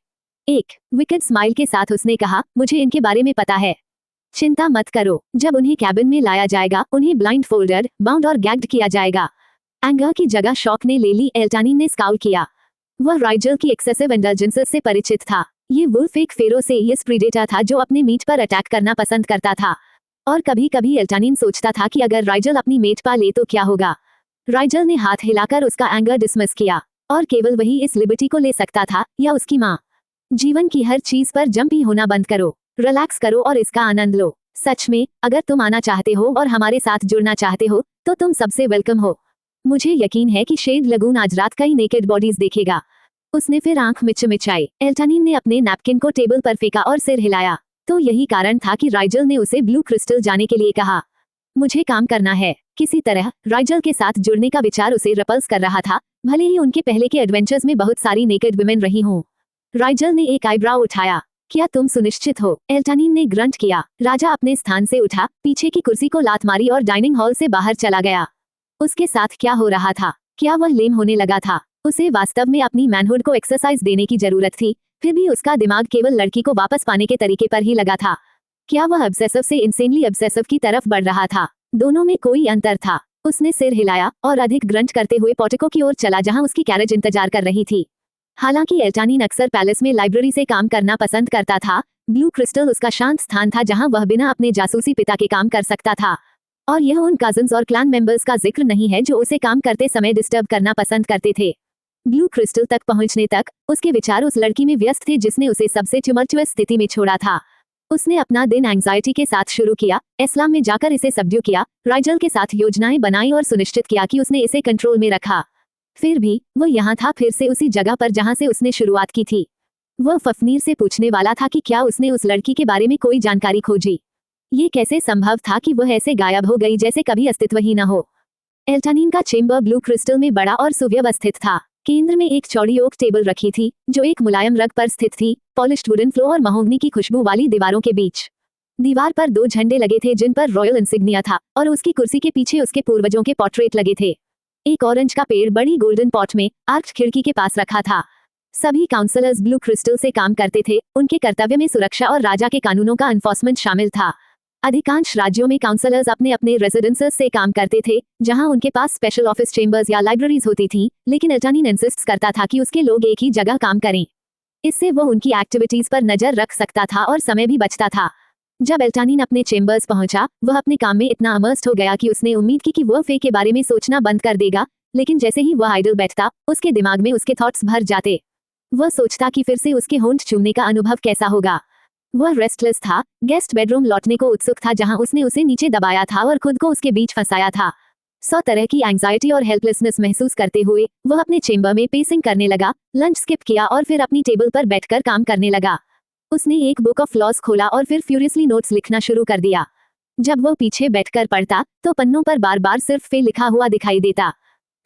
एक विकेट स्माइल के साथ उसने कहा, मुझे इनके बारे में पता है। चिंता मत करो, जब उन्हें कैबिन में लाया जाएगा उन्हें ब्लाइंड फोल्डर, बाउंड और गैग्ड किया जाएगा। एंगर की जगह शॉक ने ले ली। एल्टानीन ने स्काउल किया। वह राइजल की एक्सेसिव इंडल्जेंसेस से परिचित था। ये वुल्फ एक फेरोसियस प्रीडेटर था जो अपने मीट पर अटैक करना पसंद करता था। और कभी कभी एल्टानीन सोचता था कि अगर राइजल अपनी मेट पा ले तो क्या होगा। राइजल ने हाथ हिलाकर उसका एंगर डिसमिस किया। और केवल वही इस लिबर्टी को ले सकता था, या उसकी माँ। जीवन की हर चीज पर जंपी होना बंद करो, रिलैक्स करो और इसका आनंद लो। सच में, अगर तुम आना चाहते हो और हमारे साथ जुड़ना चाहते हो तो तुम सबसे वेलकम हो। मुझे यकीन है कि शेड लगून आज रात कई नेकेड बॉडीज देखेगा। उसने फिर आंख मिचमिचाई। एल्टानीन ने अपने नैपकिन को टेबल पर फेंका और सिर हिलाया। तो यही कारण था कि राइजल ने उसे ब्लू क्रिस्टल जाने के लिए कहा। मुझे काम करना है। किसी तरह राइजल के साथ जुड़ने का विचार उसे रपल्स कर रहा था, भले ही उनके पहले के एडवेंचर्स में बहुत सारी नेकेड वुमेन रही हों। राइजल ने एक आईब्राउ उठाया। क्या तुम सुनिश्चित हो? एल्टानीन ने ग्रंट किया। राजा अपने स्थान से उठा, पीछे की कुर्सी को लात मारी और डाइनिंग हॉल से बाहर चला गया। उसके साथ क्या हो रहा था? क्या वह लेम होने लगा था? उसे वास्तव में अपनी मैनहुड को एक्सरसाइज देने की जरूरत थी, फिर भी उसका दिमाग केवल लड़की को वापस पाने के तरीके पर ही लगा था। क्या वह ऑब्सेसिव से इंसेनली ऑब्सेसिव की तरफ बढ़ रहा था? दोनों में कोई अंतर था। उसने सिर हिलाया और अधिक ग्रंट करते हुए पोर्टिको की ओर चला जहां उसकी कैरेज इंतजार कर रही थी। हालांकि एल्टानीन अक्सर पैलेस में लाइब्रेरी से काम करना पसंद करता था, ब्लू क्रिस्टल उसका शांत स्थान था जहां वह बिना अपने जासूसी पिता के काम कर सकता था। और यह उन कजन्स और क्लैन मेंबर्स का जिक्र नहीं है जो उसे काम करते समय डिस्टर्ब करना पसंद करते थे। ब्लू क्रिस्टल तक पहुंचने तक उसके विचार उस लड़की में व्यस्त थे जिसने उसे सबसे ट्यूमल्टुअस स्थिति में छोड़ा था। उसने अपना दिन एंग्जाइटी के साथ शुरू किया, इस्लाम में जाकर इसे सबड्यू किया, राइजल के साथ योजनाएं बनाई और सुनिश्चित किया कि उसने इसे कंट्रोल में रखा। फिर भी वो यहाँ था, फिर से उसी जगह पर जहां से उसने शुरुआत की थी। वह फफनीर से पूछने वाला था कि क्या उसने उस लड़की के बारे में कोई जानकारी खोजी। ये कैसे संभव था कि वह ऐसे गायब हो गई जैसे कभी अस्तित्व ही न हो। एल्टानीन का चेम्बर ब्लू क्रिस्टल में बड़ा और सुव्यवस्थित था। केंद्र में एक चौड़ी ओक टेबल रखी थी जो एक मुलायम रग पर स्थित थी, पॉलिश्ड वुडन फ्लोर और महोगनी की खुशबू वाली दीवारों के बीच। दीवार पर 2 झंडे लगे थे जिन पर रॉयल इंसिग्निया था और उसकी कुर्सी के पीछे उसके पूर्वजों के पोर्ट्रेट लगे थे। एक ऑरेंज का पेड़ बड़ी गोल्डन पॉट में आर्क्ड खिड़की के पास रखा था। सभी काउंसलर्स ब्लू क्रिस्टल से काम करते थे। उनके कर्तव्य में सुरक्षा और राजा के कानूनों का एनफोर्समेंट शामिल था। अधिकांश राज्यों में काउंसलर्स अपने अपने रेजिडेंसेस से काम करते थे जहां उनके पास स्पेशल ऑफिस चेंबर्स या लाइब्रेरीज होती थी, लेकिन एल्टानीन इंसिस्ट करता था कि उसके लोग एक ही जगह काम करें। इससे वो उनकी एक्टिविटीज पर नजर रख सकता था और समय भी बचता था। जब एल्टानीन अपने चेंबर्स पहुंचा, वह अपने काम में इतना अमर्स्ट हो गया कि उसने उम्मीद की कि वह फे के बारे में सोचना बंद कर देगा, लेकिन जैसे ही वह आइडल बैठता, उसके दिमाग में उसके थॉट्स भर जाते। वह सोचता कि फिर से उसके होंठ चूमने का अनुभव कैसा होगा। वह रेस्टलेस था, गेस्ट बेडरूम लौटने को उत्सुक था जहां उसने उसे नीचे दबाया था और खुद को उसके बीच फंसाया था। 100 तरह की एंजाइटी और हेल्पलेसनेस महसूस करते हुए वह अपने चेंबर में पेसिंग करने लगा, लंच स्किप किया और फिर अपनी टेबल पर बैठकर काम करने लगा। उसने एक बुक ऑफ लॉज खोला और फिर फ्यूरियसली नोट्स लिखना शुरू कर दिया। जब वो पीछे बैठकर पढ़ता तो पन्नों पर बार बार सिर्फ फे लिखा हुआ दिखाई देता।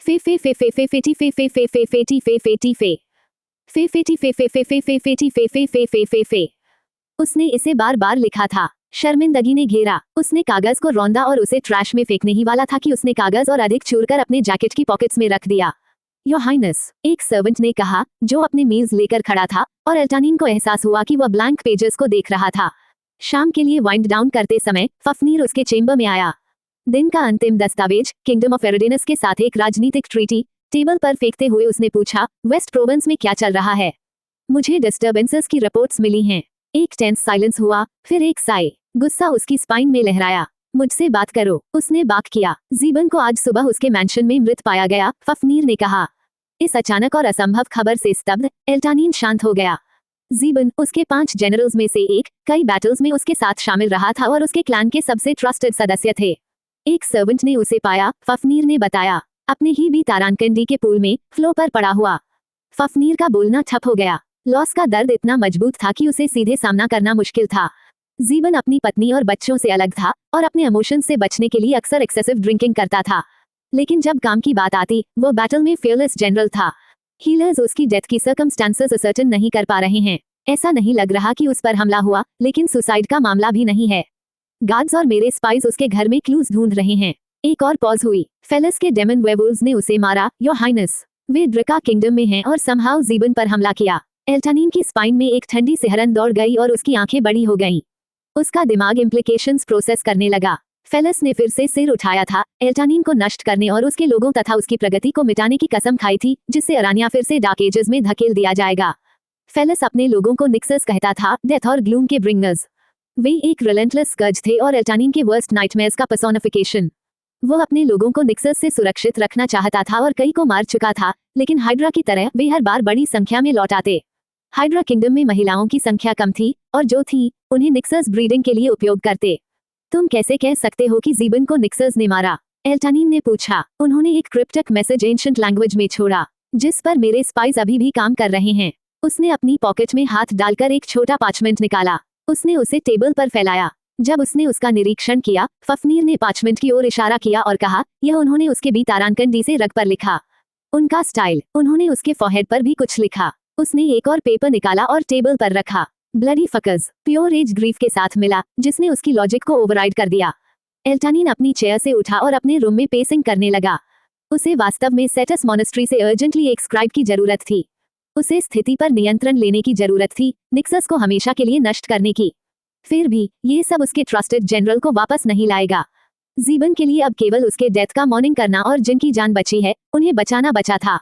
फे फे फे फे फे फेटी फे फे फे फे फेटी फे फेटी फे फे फेटी फे फे फे फे फे फेटी फे फे फे फे फे फे। उसने इसे बार बार लिखा था। शर्मिंदगी ने घेरा। उसने कागज को रौंदा और उसे ट्रैश में फेंकने ही वाला था कि उसने कागज और अधिक चूरकर अपने जैकेट की पॉकेट्स में रख दिया। योर हाइनेस, एक सर्वेंट ने कहा जो अपने मेज लेकर खड़ा था, और एल्टानीन को एहसास हुआ कि वह ब्लैंक पेजेस को देख रहा था। शाम के लिए वाइंड डाउन करते समय फफनीर उसके चेंबर में आया। दिन का अंतिम दस्तावेज, किंगडम ऑफ एरिडेनस के साथ एक राजनीतिक ट्रीटी, टेबल पर फेंकते हुए उसने पूछा, वेस्ट प्रोविंस में क्या चल रहा है? मुझे डिस्टर्बेंसेस की रिपोर्ट्स मिली हैं। एक टेंस साइलेंस हुआ, फिर एक साई। गुस्सा उसकी स्पाइन में लहराया। मुझसे बात करो, उसने बाक किया। जीबन को आज सुबह उसके मैंशन में मृत पाया गया, फफनीर ने कहा। इस अचानक और असंभव खबर से स्तब्ध एल्टानीन शांत हो गया। जीबन उसके 5 जनरल्स में से एक, कई बैटल्स में उसके साथ शामिल रहा था और उसके क्लैन के सबसे ट्रस्टेड सदस्य थे। एक सर्वेंट ने उसे पाया, फफनीर ने बताया, अपने ही भी तारांकंडी के पूल में फ्लो पर पड़ा हुआ। फफनीर का बोलना ठप हो गया। लॉस का दर्द इतना मजबूत था कि उसे सीधे सामना करना मुश्किल था। जीवन अपनी पत्नी और बच्चों से अलग था और अपने इमोशंस से बचने के लिए अक्सर एक्सेसिव ड्रिंकिंग करता था। लेकिन जब काम की बात आती, वो बैटल में फेयरलेस जनरल था। हीलर्स उसकी डेथ की सर्कमस्टांसेस असर्टेन नहीं कर पा रहे हैं। ऐसा नहीं लग रहा कि उस पर हमला हुआ, लेकिन सुसाइड का मामला भी नहीं है। गार्ड्स और मेरे स्पाइस उसके घर में क्लूज ढूंढ रहे हैं। एक और पॉज हुई। फेलस के डेमन वेवुल्व्स ने उसे मारा, योर हाइनेस। वे ड्रका किंगडम में हैं और समहाउ जीवन पर हमला किया। एल्टानिन की स्पाइन में एक ठंडी सिहरन दौड़ गई और उसकी आंखें बड़ी हो गईं। उसका दिमाग इम्प्लीकेशंस प्रोसेस करने लगा। फेलस ने फिर से सिर उठाया था, एल्टानिन को नष्ट करने और उसके लोगों तथा उसकी प्रगति को मिटाने की कसम खाई थी, जिससे अरानिया फिर से डार्क एजेस में धकेल दिया जाएगा। फेलस अपने लोगों को निक्सस कहता था, डेथ और ग्लूम के ब्रिंगर्स। वे एक रिलेंटलेस स्कर्ज थे और एल्टानिन के वर्स्ट नाइटमेयर्स का पर्सोनिफिकेशन। वो अपने लोगों को निक्सस से सुरक्षित रखना चाहता था और कई को मार चुका था, लेकिन हाइड्रा की तरह वे हर बार बड़ी संख्या में लौट आते। हाइड्रा किंगडम में महिलाओं की संख्या कम थी, और जो थी, उन्हें निक्सस ब्रीडिंग के लिए उपयोग करते। तुम कैसे कह सकते हो कि जीवन को निक्सस ने मारा? एल्टानिन ने पूछा। उन्होंने एक क्रिप्टिक मैसेज एंशिएंट लैंग्वेज में छोड़ा, जिस पर मेरे स्पाइस अभी भी काम कर रहे हैं। उसने अपनी पॉकेट में हाथ डालकर एक छोटा पार्चमेंट निकाला। उसने उसे टेबल पर फैलाया। जब उसने उसका निरीक्षण किया, फफनीर ने पार्चमेंट की ओर इशारा किया और कहा, यह उन्होंने उसके बी तारांकन डी से रग पर लिखा। उनका स्टाइल। उन्होंने उसके फॉरहेड पर भी कुछ लिखा। उसने एक और पेपर निकाला और टेबल पर रखा। Bloody fuckers, pure as grief के साथ मिला, जिसने उसकी लॉजिक को ओवरराइड कर दिया। एल्टानिन अपनी चेयर से उठा और अपने रूम में पेसिंग करने लगा। उसे वास्तव में सेटस मॉनेस्ट्री से अर्जेंटली एक स्क्राइब की जरूरत थी। उसे स्थिति पर नियंत्रण लेने की जरूरत थी, निक्सस को हमेशा के लिए नष्ट करने की। फिर भी ये सब उसके ट्रस्टेड जनरल को वापस नहीं लाएगा। जीवन के लिए अब केवल उसके डेथ का मॉर्निंग करना और जिनकी जान बची है, उन्हें बचाना बचा था।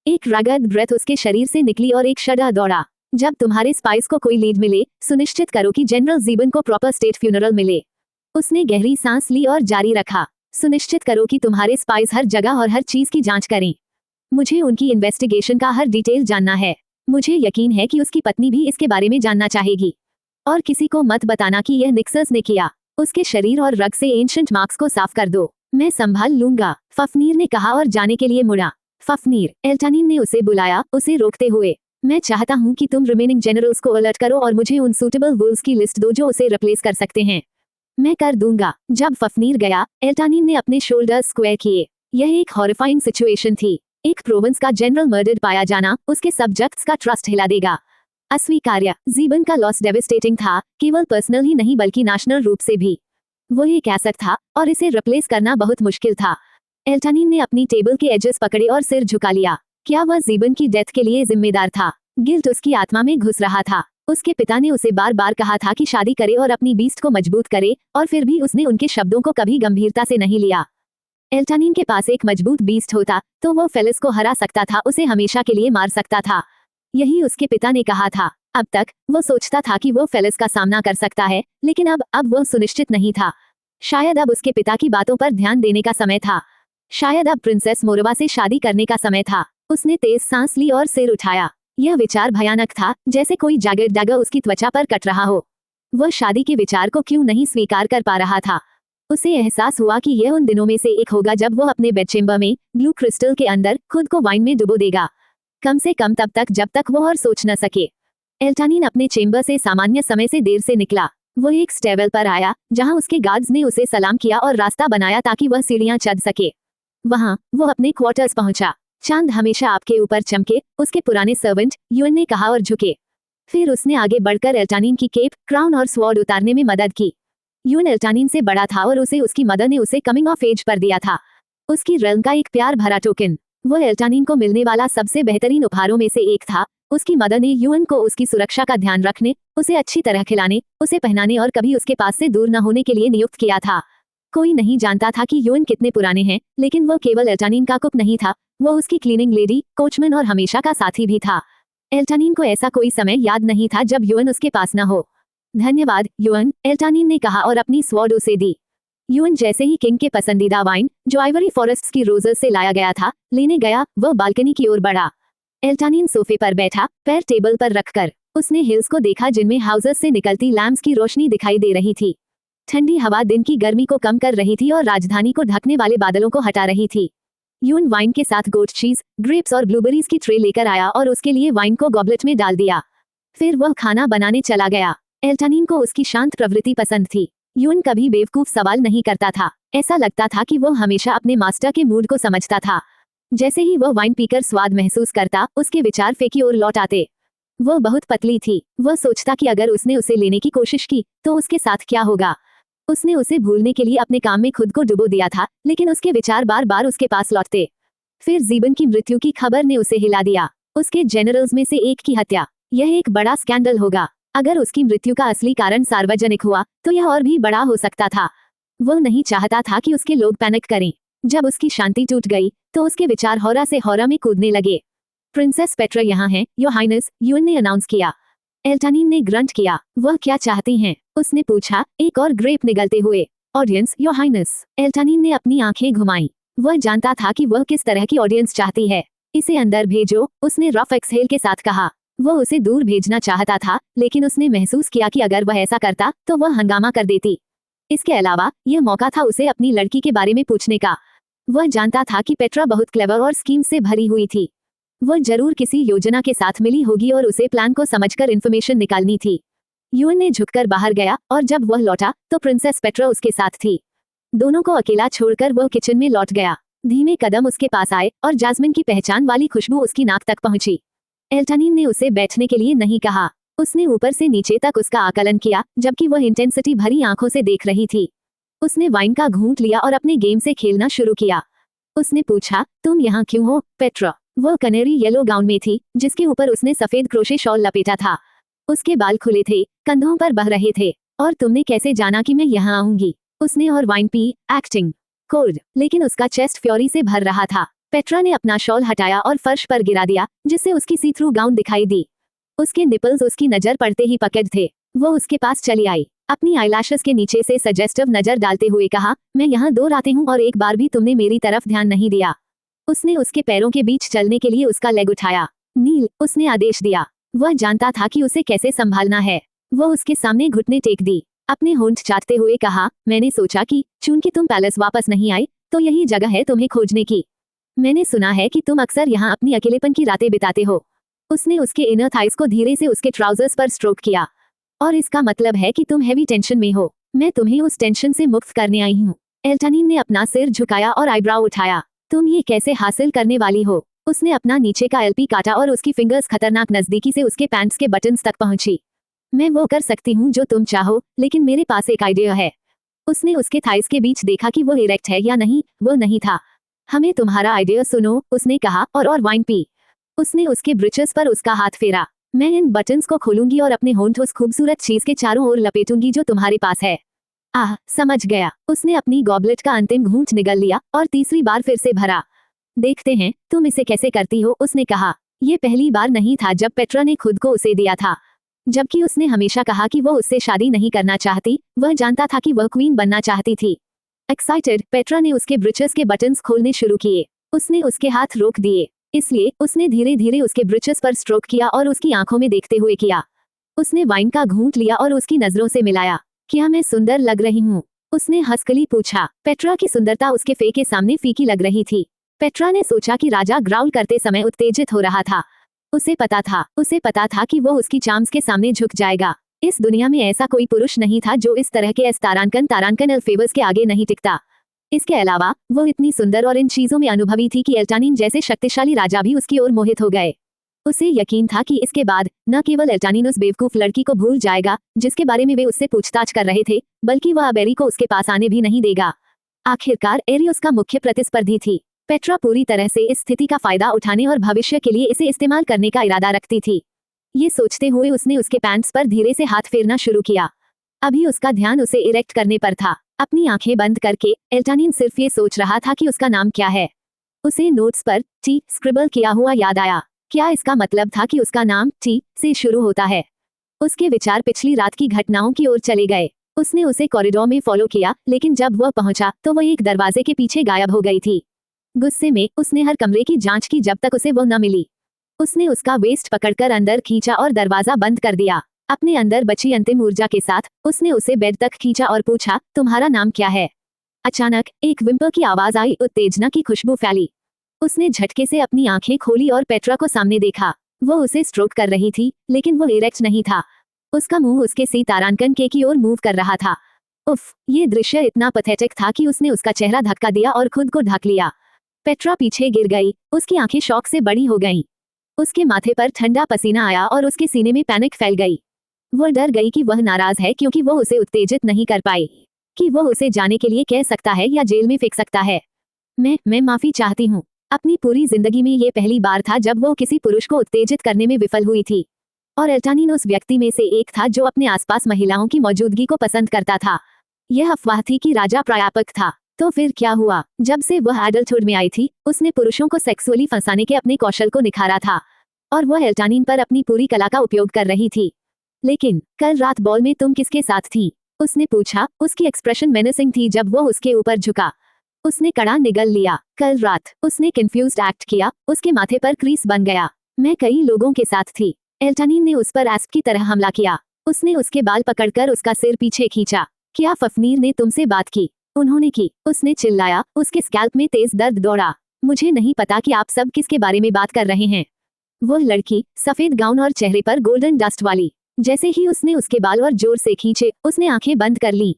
एक रगद ब्रेथ उसके शरीर से निकली और एक शडर दौड़ा। जब तुम्हारे स्पाइस को कोई लीड मिले, सुनिश्चित करो कि जनरल जीवन को प्रॉपर स्टेट फ्यूनरल मिले। उसने गहरी सांस ली और जारी रखा। सुनिश्चित करो कि तुम्हारे स्पाइस हर जगह और हर चीज की जांच करें। मुझे उनकी इन्वेस्टिगेशन का हर डिटेल जानना है। मुझे यकीन है कि उसकी पत्नी भी इसके बारे में जानना चाहेगी। और किसी को मत बताना कि यह निक्सस ने किया। उसके शरीर और रग से एंशिएंट मार्क्स को साफ कर दो। मैं संभाल लूंगा, फफनीर ने कहा और जाने के लिए मुड़ा। फफनीर, एल्टानिन ने उसे बुलाया, उसे रोकते हुए। मैं चाहता हूं कि तुम रिमेनिंग जनरल्स को अलर्ट करो और मुझे उन सूटेबल वुल्स की लिस्ट दो जो उसे रिप्लेस कर सकते हैं। मैं कर दूंगा। जब फफनीर गया, एल्टानिन ने अपने शोल्डर्स स्क्वायर किए। यह एक हॉरिफाइंग सिचुएशन थी। एक प्रोविंस का जनरल मर्डर्ड पाया जाना उसके सब्जेक्ट्स का ट्रस्ट हिला देगा। अस्वीकार्य। जीवन का लॉस डेविस्टेटिंग था, केवल पर्सनल ही नहीं बल्कि नेशनल रूप से भी। वो एक एसेट था और इसे रिप्लेस करना बहुत मुश्किल था। एल्टानिन ने अपनी टेबल के एजेस पकड़े और सिर झुका लिया। क्या वह जीवन की डेथ के लिए जिम्मेदार था? गिल्ट उसकी आत्मा में घुस रहा था। उसके पिता ने उसे बार बार कहा था कि शादी करे और अपनी बीस्ट को मजबूत करे, और फिर भी उसने उनके शब्दों को कभी गंभीरता से नहीं लिया। एल्टानिन के पास एक मजबूत बीस्ट होता तो वो फेलिस को हरा सकता था, उसे हमेशा के लिए मार सकता था। यही उसके पिता ने कहा था। अब तक वो सोचता था कि वो फेलिस का सामना कर सकता है, लेकिन अब वो सुनिश्चित नहीं था। शायद अब उसके पिता की बातों पर ध्यान देने का समय था। शायद अब प्रिंसेस मोरवा से शादी करने का समय था। उसने तेज सांस ली और सिर उठाया। यह विचार भयानक था, जैसे कोई जागर डगर उसकी त्वचा पर कट रहा हो। वह शादी के विचार को क्यों नहीं स्वीकार कर पा रहा था। उसे एहसास हुआ कि यह उन दिनों में से एक होगा जब वो अपने बेड चेम्बर में ब्लू क्रिस्टल के अंदर खुद को वाइन में डुबो देगा, कम से कम तब तक जब तक वो और सोच न सके। एल्टानिन अपने चेम्बर से सामान्य समय से देर से निकला। वो एक स्टेबल पर आया, जहां उसके गार्ड्स ने उसे सलाम किया और रास्ता बनाया ताकि वह सीढ़ियां चढ़ सके। वहां वो अपने क्वार्टर्स पहुंचा। चांद हमेशा आपके ऊपर चमके, उसके पुराने सर्वेंट यूएन ने कहा और झुके। फिर उसने आगे बढ़कर एल्टानिन की केप, क्राउन और स्वॉर्ड उतारने में मदद की। यूएन एल्टानिन से बड़ा था और उसे उसकी मदर ने उसे कमिंग ऑफ एज पर दिया था, उसकी रेल्म का एक प्यार भरा टोकन। वो एल्टानिन को मिलने वाला सबसे बेहतरीन उपहारों में से एक था। उसकी मदर ने यूएन को उसकी सुरक्षा का ध्यान रखने, उसे अच्छी तरह खिलाने, उसे पहनाने और कभी उसके पास से दूर न होने के लिए नियुक्त किया था। कोई नहीं जानता था कि यूएन कितने पुराने हैं, लेकिन वो केवल एल्टानिन का कुक नहीं था, वो उसकी क्लीनिंग लेडी, कोचमैन और हमेशा का साथी भी था। एल्टानिन को ऐसा कोई समय याद नहीं था जब यूएन उसके पास न हो। धन्यवाद यूएन, एल्टानिन ने कहा और अपनी स्वॉर्ड उसे दी। यूएन जैसे ही किंग के पसंदीदा वाइन, जो आइवरी फॉरेस्ट्स की रोजेस से लाया गया था, लेने गया, वह बालकनी की ओर बढ़ा। एल्टानिन सोफे पर बैठा, पैर टेबल पर रखकर। उसने हिल्स को देखा जिनमें हाउसेस से निकलती लैम्प्स की रोशनी दिखाई दे रही थी। ठंडी हवा दिन की गर्मी को कम कर रही थी और राजधानी को ढकने वाले बादलों को हटा रही थी। यूएन वाइन के साथ गोट चीज, ग्रेप्स और ब्लूबेरीज की ट्रे लेकर आया और उसके लिए वाइन को गॉबलेट में डाल दिया। फिर वह खाना बनाने चला गया। एल्टानिन को उसकी शांत प्रवृत्ति पसंद थी। यून कभी बेवकूफ सवाल नहीं करता था। ऐसा लगता था कि वह हमेशा अपने मास्टर के मूड को समझता था। जैसे ही वह वाइन पीकर स्वाद महसूस करता, उसके विचार फे की ओर लौट आते। वह बहुत पतली थी। वह सोचता कि अगर उसने उसे लेने की कोशिश की तो उसके साथ क्या होगा। उसने उसे भूलने के लिए अपने काम में खुद को डुबो दिया था, लेकिन उसके विचार बार बार उसके पास लौटते। फिर जीबन की मृत्यु की खबर ने उसे हिला दिया। उसके जनरल्स में से एक की हत्या। यह एक बड़ा स्कैंडल होगा। अगर उसकी मृत्यु का असली कारण सार्वजनिक हुआ तो यह और भी बड़ा हो सकता था। वह नहीं चाहता था कि उसके लोग पैनिक करें। जब उसकी शांति टूट गई तो उसके विचार हौरा से हौरा में कूदने लगे। प्रिंसेस पेट्रा यहाँ है, योर हाइनेस, यून ने अनाउंस किया। एल्टानिन ने ग्रंट किया। वह क्या चाहती हैं? उसने पूछा, एक और ग्रेप निगलते हुए। Audience, your highness. एल्टानिन ने अपनी आंखें घुमाई। वह जानता था कि वह किस तरह की ऑडियंस चाहती है। इसे अंदर भेजो, उसने रफ एक्सहेल के साथ कहा। वह उसे दूर भेजना चाहता था, लेकिन उसने महसूस किया कि अगर वह ऐसा करता तो वह हंगामा कर देती। इसके अलावा यह मौका था उसे अपनी लड़की के बारे में पूछने का। वह जानता था कि पेट्रा बहुत क्लेवर और स्कीम से भरी हुई थी। वह जरूर किसी योजना के साथ मिली होगी और उसे प्लान को समझकर इन्फॉर्मेशन निकालनी थी। यून ने झुककर बाहर गया और जब वह लौटा तो प्रिंसेस पेट्रा उसके साथ थी। दोनों को अकेला छोड़कर वह किचन में लौट गया। धीमे कदम उसके पास आए और जास्मिन की पहचान वाली खुशबू उसकी नाक तक पहुंची। एल्टानिन ने उसे बैठने के लिए नहीं कहा। उसने ऊपर से नीचे तक उसका आकलन किया, जबकि वह इंटेंसिटी भरी आंखों से देख रही थी। उसने वाइन का घूंट लिया और अपने गेम से खेलना शुरू किया। उसने पूछा, तुम यहाँ क्यों हो, पेट्रा? वह कनेरी येलो गाउन में थी, जिसके ऊपर उसने सफेद क्रोशे शॉल लपेटा था। उसके बाल खुले थे, कंधों पर बह रहे थे। और तुमने कैसे जाना कि मैं यहाँ आऊंगी? उसने और वाइन पी, एक्टिंग कोल्ड, लेकिन उसका चेस्ट फ्योरी से भर रहा था। पेट्रा ने अपना शॉल हटाया और फर्श पर गिरा दिया, जिससे उसकी सी थ्रू गाउन दिखाई दी। उसके निपल्स उसकी नजर पड़ते ही पकड़ थे। वो उसके पास चली आई, अपनी आईलैशेस के नीचे से सजेस्टिव नजर डालते हुए कहा, मैं यहाँ 2 रातें हूँ और एक बार भी तुमने मेरी तरफ ध्यान नहीं दिया। उसने उसके पैरों के बीच चलने के लिए उसका लेग उठाया। नील, उसने आदेश दिया। वह जानता था कि उसे कैसे संभालना है। वह उसके सामने घुटने टेक दी, अपने होंठ चाटते हुए कहा, मैंने सोचा कि चूंकि तुम पैलेस वापस नहीं आए तो यही जगह है तुम्हें खोजने की। मैंने सुना है कि तुम अक्सर यहाँ अपनी अकेलेपन की रातें बिताते हो। उसने उसके इनर थाइस को धीरे से उसके ट्राउजर्स पर स्ट्रोक किया। और इसका मतलब है कि तुम हैवी टेंशन में हो। मैं तुम्हें उस टेंशन से मुक्त करने आई हूँ। एल्टानिन ने अपना सिर झुकाया और आईब्राउ उठाया। तुम ये कैसे हासिल करने वाली हो? उसने अपना नीचे का एलपी काटा और उसकी फिंगर्स खतरनाक नजदीकी से उसके पैंट्स के बटन्स तक पहुंची। मैं वो कर सकती हूँ जो तुम चाहो, लेकिन मेरे पास एक आइडिया है। उसने उसके थाइस के बीच देखा कि वो इरेक्ट है या नहीं। वो नहीं था। हमें तुम्हारा आइडिया सुनो, उसने कहा, और वाइन पी। उसने उसके ब्रिचेस पर उसका हाथ फेरा। मैं इन बटन्स को खोलूंगी और अपने होंठ उस खूबसूरत चीज के चारों ओर लपेटूंगी जो तुम्हारे पास है। आह, समझ गया। उसने अपनी गॉबलेट का अंतिम घूंट निगल लिया और तीसरी बार फिर से भरा। देखते हैं तुम इसे कैसे करती हो, उसने कहा। यह पहली बार नहीं था जब पेट्रा ने खुद को उसे दिया था। जबकि उसने हमेशा कहा कि वो उससे शादी नहीं करना चाहती, वह जानता था कि वह क्वीन बनना चाहती थी। एक्साइटेड, पेट्रा ने उसके ब्रिचेस के बटन्स खोलने शुरू किए। उसने उसके हाथ रोक दिए, इसलिए उसने धीरे धीरे उसके ब्रिचेस पर स्ट्रोक किया और उसकी आंखों में देखते हुए किया। उसने वाइन का घूंट लिया और उसकी नजरों से मिलाया। क्या मैं सुंदर लग रही हूँ? उसने हंसकली पूछा। पेट्रा की सुंदरता उसके फे के सामने फीकी लग रही थी। पेट्रा ने सोचा कि राजा ग्राउल करते समय उत्तेजित हो रहा था। उसे पता था कि वो उसकी चार्म्स के सामने झुक जाएगा। इस दुनिया में ऐसा कोई पुरुष नहीं था जो इस तरह के तारांकन अल्फेबस के आगे नहीं टिकता। इसके अलावा वो इतनी सुंदर और इन चीजों में अनुभवी थी कि एल्टानिन जैसे शक्तिशाली राजा भी उसकी ओर मोहित हो गए। उसे यकीन था कि इसके बाद न केवल एल्टानिन उस बेवकूफ लड़की को भूल जाएगा जिसके बारे में वे उससे पूछताछ कर रहे थे, बल्कि वह अब एरी को उसके पास आने भी नहीं देगा। आखिरकार एरी उसका मुख्य प्रतिस्पर्धी थी। पेट्रा पूरी तरह से इस स्थिति का फायदा उठाने और भविष्य के लिए इसे इस्तेमाल करने का इरादा रखती थी। ये सोचते हुए उसने उसके पैंट्स पर धीरे से हाथ फेरना शुरू किया। अभी उसका ध्यान उसे इरेक्ट करने पर था। अपनी आंखें बंद करके एल्टानिन सिर्फ ये सोच रहा था कि उसका नाम क्या है। उसे नोट्स पर टी स्क्रिबल किया हुआ याद आया। क्या इसका मतलब था कि उसका नाम टी से शुरू होता है? उसके विचार पिछली रात की घटनाओं की ओर चले गए। उसने उसे कॉरिडोर में फॉलो किया, लेकिन जब वह पहुंचा तो वह एक दरवाजे के पीछे गायब हो गई थी। गुस्से में उसने हर कमरे की जांच की जब तक उसे वो न मिली। उसने उसका वेस्ट पकड़कर अंदर खींचा और दरवाजा बंद कर दिया। अपने अंदर बची अंतिम ऊर्जा के साथ उसने उसे बेड तक खींचा और पूछा, तुम्हारा नाम क्या है? अचानक एक विम्पर की आवाज आई, उत्तेजना की खुशबू फैली। उसने झटके से अपनी आंखें खोली और पेट्रा को सामने देखा। वो उसे स्ट्रोक कर रही थी, लेकिन वो इरेक्ट नहीं था। उसका मुंह उसके सी तारांकन के की ओर मूव कर रहा था। उफ, ये दृश्य इतना पैथेटिक था कि उसने उसका चेहरा धक्का दिया और खुद को ढक लिया। पेट्रा पीछे गिर गई, उसकी आंखें शॉक से बड़ी हो गईं। उसके माथे पर ठंडा पसीना आया और उसके सीने में पैनिक फैल गई। वो डर गई कि वह नाराज है क्योंकि वो उसे उत्तेजित नहीं कर पाई, कि वो उसे जाने के लिए कह सकता है या जेल में फेंक सकता है। मैं माफी चाहती हूँ। अपनी पूरी जिंदगी में ये पहली बार था जब वो किसी पुरुष को उत्तेजित करने में विफल हुई थी, और एल्टानिन उस व्यक्ति में से एक था जो अपने आसपास महिलाओं की मौजूदगी को पसंद करता था। यह अफवाह थी कि राजा प्रायापक था। तो फिर क्या हुआ? जब से वह एडल्टहुड में आई थी, उसने पुरुषों को सेक्सुअली फंसाने के अपने कौशल को निखारा था, और वह एल्टानिन पर अपनी पूरी कला का उपयोग कर रही थी। लेकिन कल रात बॉल में तुम किसके साथ थी? उसने पूछा। उसकी एक्सप्रेशन मेनेसिंग थी जब वो उसके ऊपर झुका। उसने कड़ा निगल लिया। कल रात उसने कंफ्यूज्ड एक्ट किया, उसके माथे पर क्रीस बन गया। मैं कई लोगों के साथ थी। एल्टानिन ने उस पर एस्प की तरह हमला किया। उसने उसके बाल पकड़कर उसका सिर पीछे खींचा। क्या फफनीर ने तुमसे बात की? उन्होंने की, उसने चिल्लाया। उसके स्कैल्प में तेज दर्द दौड़ा। मुझे नहीं पता कि आप सब किसके बारे में बात कर रहे हैं। वो लड़की, सफेद गाउन और चेहरे पर गोल्डन डस्ट वाली। जैसे ही उसने उसके बाल और जोर से खींचे, उसने आंखें बंद कर ली।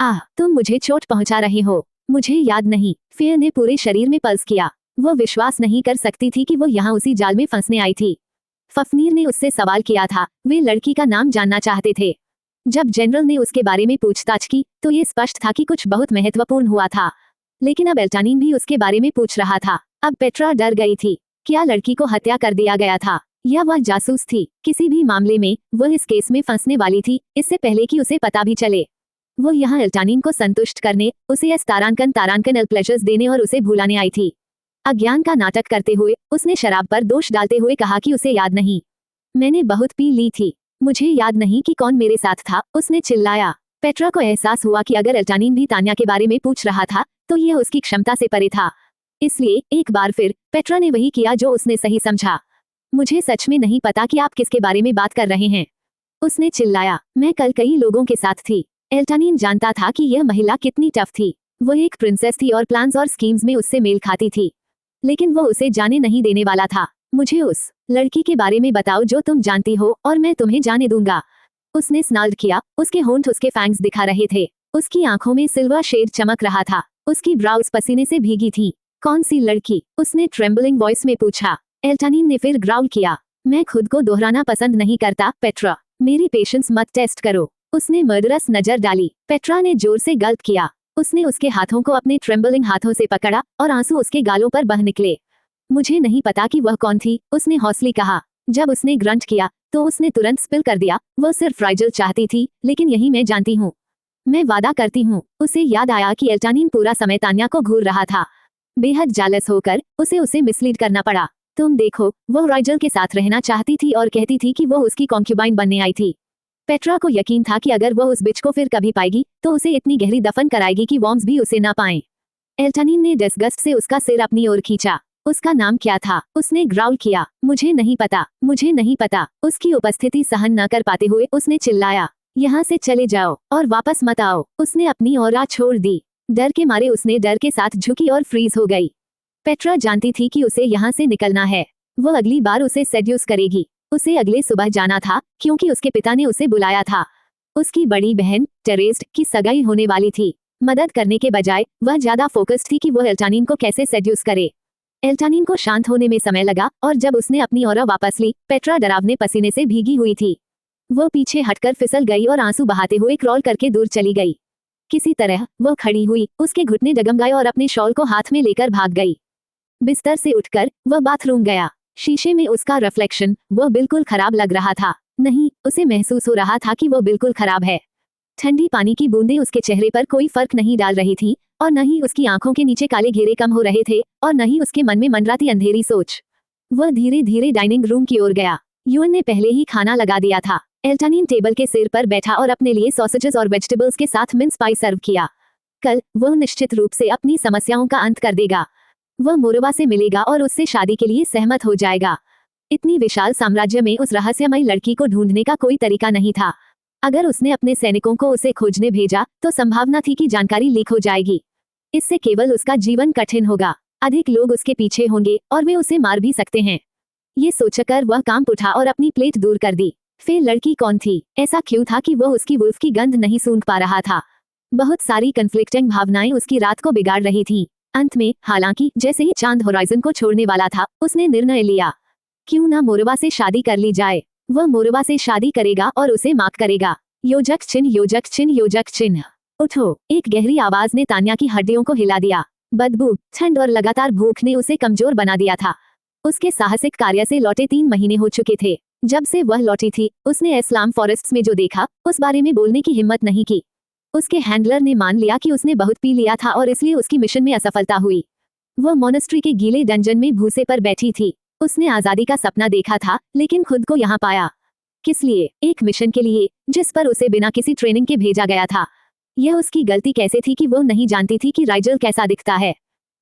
आह, तुम मुझे चोट पहुंचा रहे हो। मुझे याद नहीं। फेयर ने पूरे शरीर में पल्स किया। वो विश्वास नहीं कर सकती थी कि वो यहाँ उसी जाल में फंसने आई थी। फफनीर ने उससे सवाल किया था। वे लड़की का नाम जानना चाहते थे। जब जनरल ने उसके बारे में पूछताछ की, तो ये स्पष्ट था कि कुछ बहुत महत्वपूर्ण हुआ था। लेकिन अब एल्टानिन भी उसके बारे में पूछ रहा था। अब पेट्रा डर गई थी। क्या लड़की को हत्या कर दिया गया था, या वह जासूस थी? किसी भी मामले में वह इस केस में फंसने वाली थी, इससे पहले कि उसे पता भी चले। वो यहाँ एल्टानिन को संतुष्ट करने, उसे एस तारांकन एल प्लेजर्स देने और उसे भुलाने आई थी। अज्ञान का नाटक करते हुए उसने शराब पर दोष डालते हुए कहा कि उसे याद नहीं। मैंने बहुत पी ली थी। मुझे याद नहीं कि कौन मेरे साथ था, उसने चिल्लाया। पेट्रा को एहसास हुआ कि अगर एल्टानिन भी तान्या के बारे में पूछ रहा था, तो यह उसकी क्षमता से परे था। इसलिए एक बार फिर पेट्रा ने वही किया जो उसने सही समझा। मुझे सच में नहीं पता कि आप किसके बारे में बात कर रहे हैं, उसने चिल्लाया। मैं कल कई लोगों के साथ थी। एल्टानिन जानता था कि यह महिला कितनी टफ थी। वो एक प्रिंसेस थी और प्लान्स और स्कीम्स में उससे मेल खाती थी, लेकिन वो उसे जाने नहीं देने वाला था। मुझे उस लड़की के बारे में बताओ जो तुम जानती हो, और मैं तुम्हें जाने दूंगा। उसने स्नाल्ड किया। उसके होंठ उसके फैंग्स दिखा रहे थे। उसकी आंखों में सिल्वर शेड चमक रहा था। उसकी ब्राउज पसीने से भीगी थी। कौन सी लड़की? उसने ट्रेम्बलिंग वॉइस में पूछा। एल्टानिन ने फिर ग्राउल किया। मैं खुद को दोहराना पसंद नहीं करता, पेट्रा। मेरी पेशेंस मत टेस्ट करो। उसने मर्डरस नजर डाली। पेट्रा ने जोर से गल्प किया। उसने उसके हाथों को अपने ट्रेम्बलिंग हाथों से पकड़ा और आंसू उसके गालों पर बह निकले। मुझे नहीं पता कि वह कौन थी, उसने हौसली कहा। जब उसने ग्रंट किया, तो उसने तुरंत स्पिल कर दिया। वह सिर्फ राइजल चाहती थी, लेकिन यही मैं जानती हूँ। मैं वादा करती हूँ। उसे याद आया कि एल्टानिन पूरा समय तान्या को घूर रहा था। बेहद जालस होकर उसे मिसलीड करना पड़ा। तुम देखो, वो राइजल के साथ रहना चाहती थी और कहती थी कि वो उसकी कॉन्क्यूबाइन बनने आई थी। पेट्रा को यकीन था कि अगर वह उस बिच को फिर कभी पाएगी, तो उसे इतनी गहरी दफन कराएगी कि वॉर्म्स भी उसे ना पाएं। एल्टानिन ने डिस्गस्ट से उसका सिर अपनी ओर खींचा। उसका नाम क्या था? उसने ग्राउल किया। मुझे नहीं पता, मुझे नहीं पता। उसकी उपस्थिति सहन न कर पाते हुए उसने चिल्लाया। यहाँ से चले जाओ और वापस मत आओ। उसने अपनी ऑरा छोड़ दी। डर के मारे उसने डर के साथ झुकी और फ्रीज हो गई। पेट्रा जानती थी कि उसे यहाँ से निकलना है। वो अगली बार उसे सेड्यूस करेगी। उसे अगले सुबह जाना था, क्योंकि उसके पिता ने उसे बुलाया था। उसकी बड़ी बहन टेरेस्ट की सगाई होने वाली थी। मदद करने के बजाय वह ज्यादा फोकस्ड थी कि वो एल्टानिन को कैसे सेड्यूस करे। एल्टानिन को शांत होने में समय लगा, और जब उसने अपनी ऑरा वापस ली, पेट्रा डरावने पसीने से भीगी हुई थी। वो पीछे हटकर फिसल गई और आंसू बहाते हुए क्रॉल करके दूर चली गई। किसी तरह वो खड़ी हुई, उसके घुटने डगमगाए और अपने शॉल को हाथ में लेकर भाग गई। बिस्तर से उठकर वह बाथरूम गया। शीशे में उसका रिफ्लेक्शन, वो बिल्कुल खराब लग रहा था। नहीं, उसे महसूस हो रहा था कि वो बिल्कुल खराब है। ठंडी पानी की बूंदें उसके चेहरे पर कोई फर्क नहीं डाल रही थी, और न ही उसकी आंखों के नीचे काले घेरे कम हो रहे थे, और न ही उसके मन में मंडराती अंधेरी सोच। वह धीरे धीरे डाइनिंग रूम की ओर गया। यूएन ने पहले ही खाना लगा दिया था। एल्टानिन टेबल के सिर पर बैठा और अपने लिए सॉसेजेस और वेजिटेबल्स के साथ मिन्स पाई सर्व किया। कल वह निश्चित रूप से अपनी समस्याओं का अंत कर देगा। वह मोरवा से मिलेगा और उससे शादी के लिए सहमत हो जाएगा। इतनी विशाल साम्राज्य में उस रहस्यमयी लड़की को ढूंढने का कोई तरीका नहीं था। अगर उसने अपने सैनिकों को उसे खोजने भेजा, तो संभावना थी कि जानकारी लीक हो जाएगी। इससे केवल उसका जीवन कठिन होगा। अधिक लोग उसके पीछे होंगे और वे उसे मार भी सकते हैं। ये सोचकर वह कांप उठा और अपनी प्लेट दूर कर दी। फिर लड़की कौन थी? ऐसा क्यों था कि वह उसकी वुल्फ की गंध नहीं सूंघ पा रहा था? बहुत सारी कन्फ्लिक्टिंग भावनाएं उसकी रात को बिगाड़ रही थीं। अंत में हालांकि जैसे ही चांद होराइजन को छोड़ने वाला था, उसने निर्णय लिया, क्यों ना मोरवा से शादी कर ली जाए। वह मोरवा से शादी करेगा और उसे माफ करेगा। योजक चिन्ह, योजक चिन्ह, योजक चिन्ह। उठो, एक गहरी आवाज ने तान्या की हड्डियों को हिला दिया। बदबू, ठंड और लगातार भूख ने उसे कमजोर बना दिया था। उसके साहसिक कार्य से लौटे 3 महीने हो चुके थे। जब से वह लौटी थी, उसने इस्लाम फॉरेस्ट्स में जो देखा, उस बारे में बोलने की हिम्मत नहीं की। उसके हैंडलर ने मान लिया कि उसने बहुत पी लिया था और इसलिए उसकी मिशन में असफलता हुई। वह मोनेस्ट्री के गीले डंजन में भूसे पर बैठी थी। उसने आजादी का सपना देखा था, लेकिन खुद को यहाँ पाया। किस लिए? एक मिशन के लिए, जिस पर उसे बिना किसी ट्रेनिंग के भेजा गया था। यह उसकी गलती कैसे थी कि वो नहीं जानती थी कि राइजल कैसा दिखता है।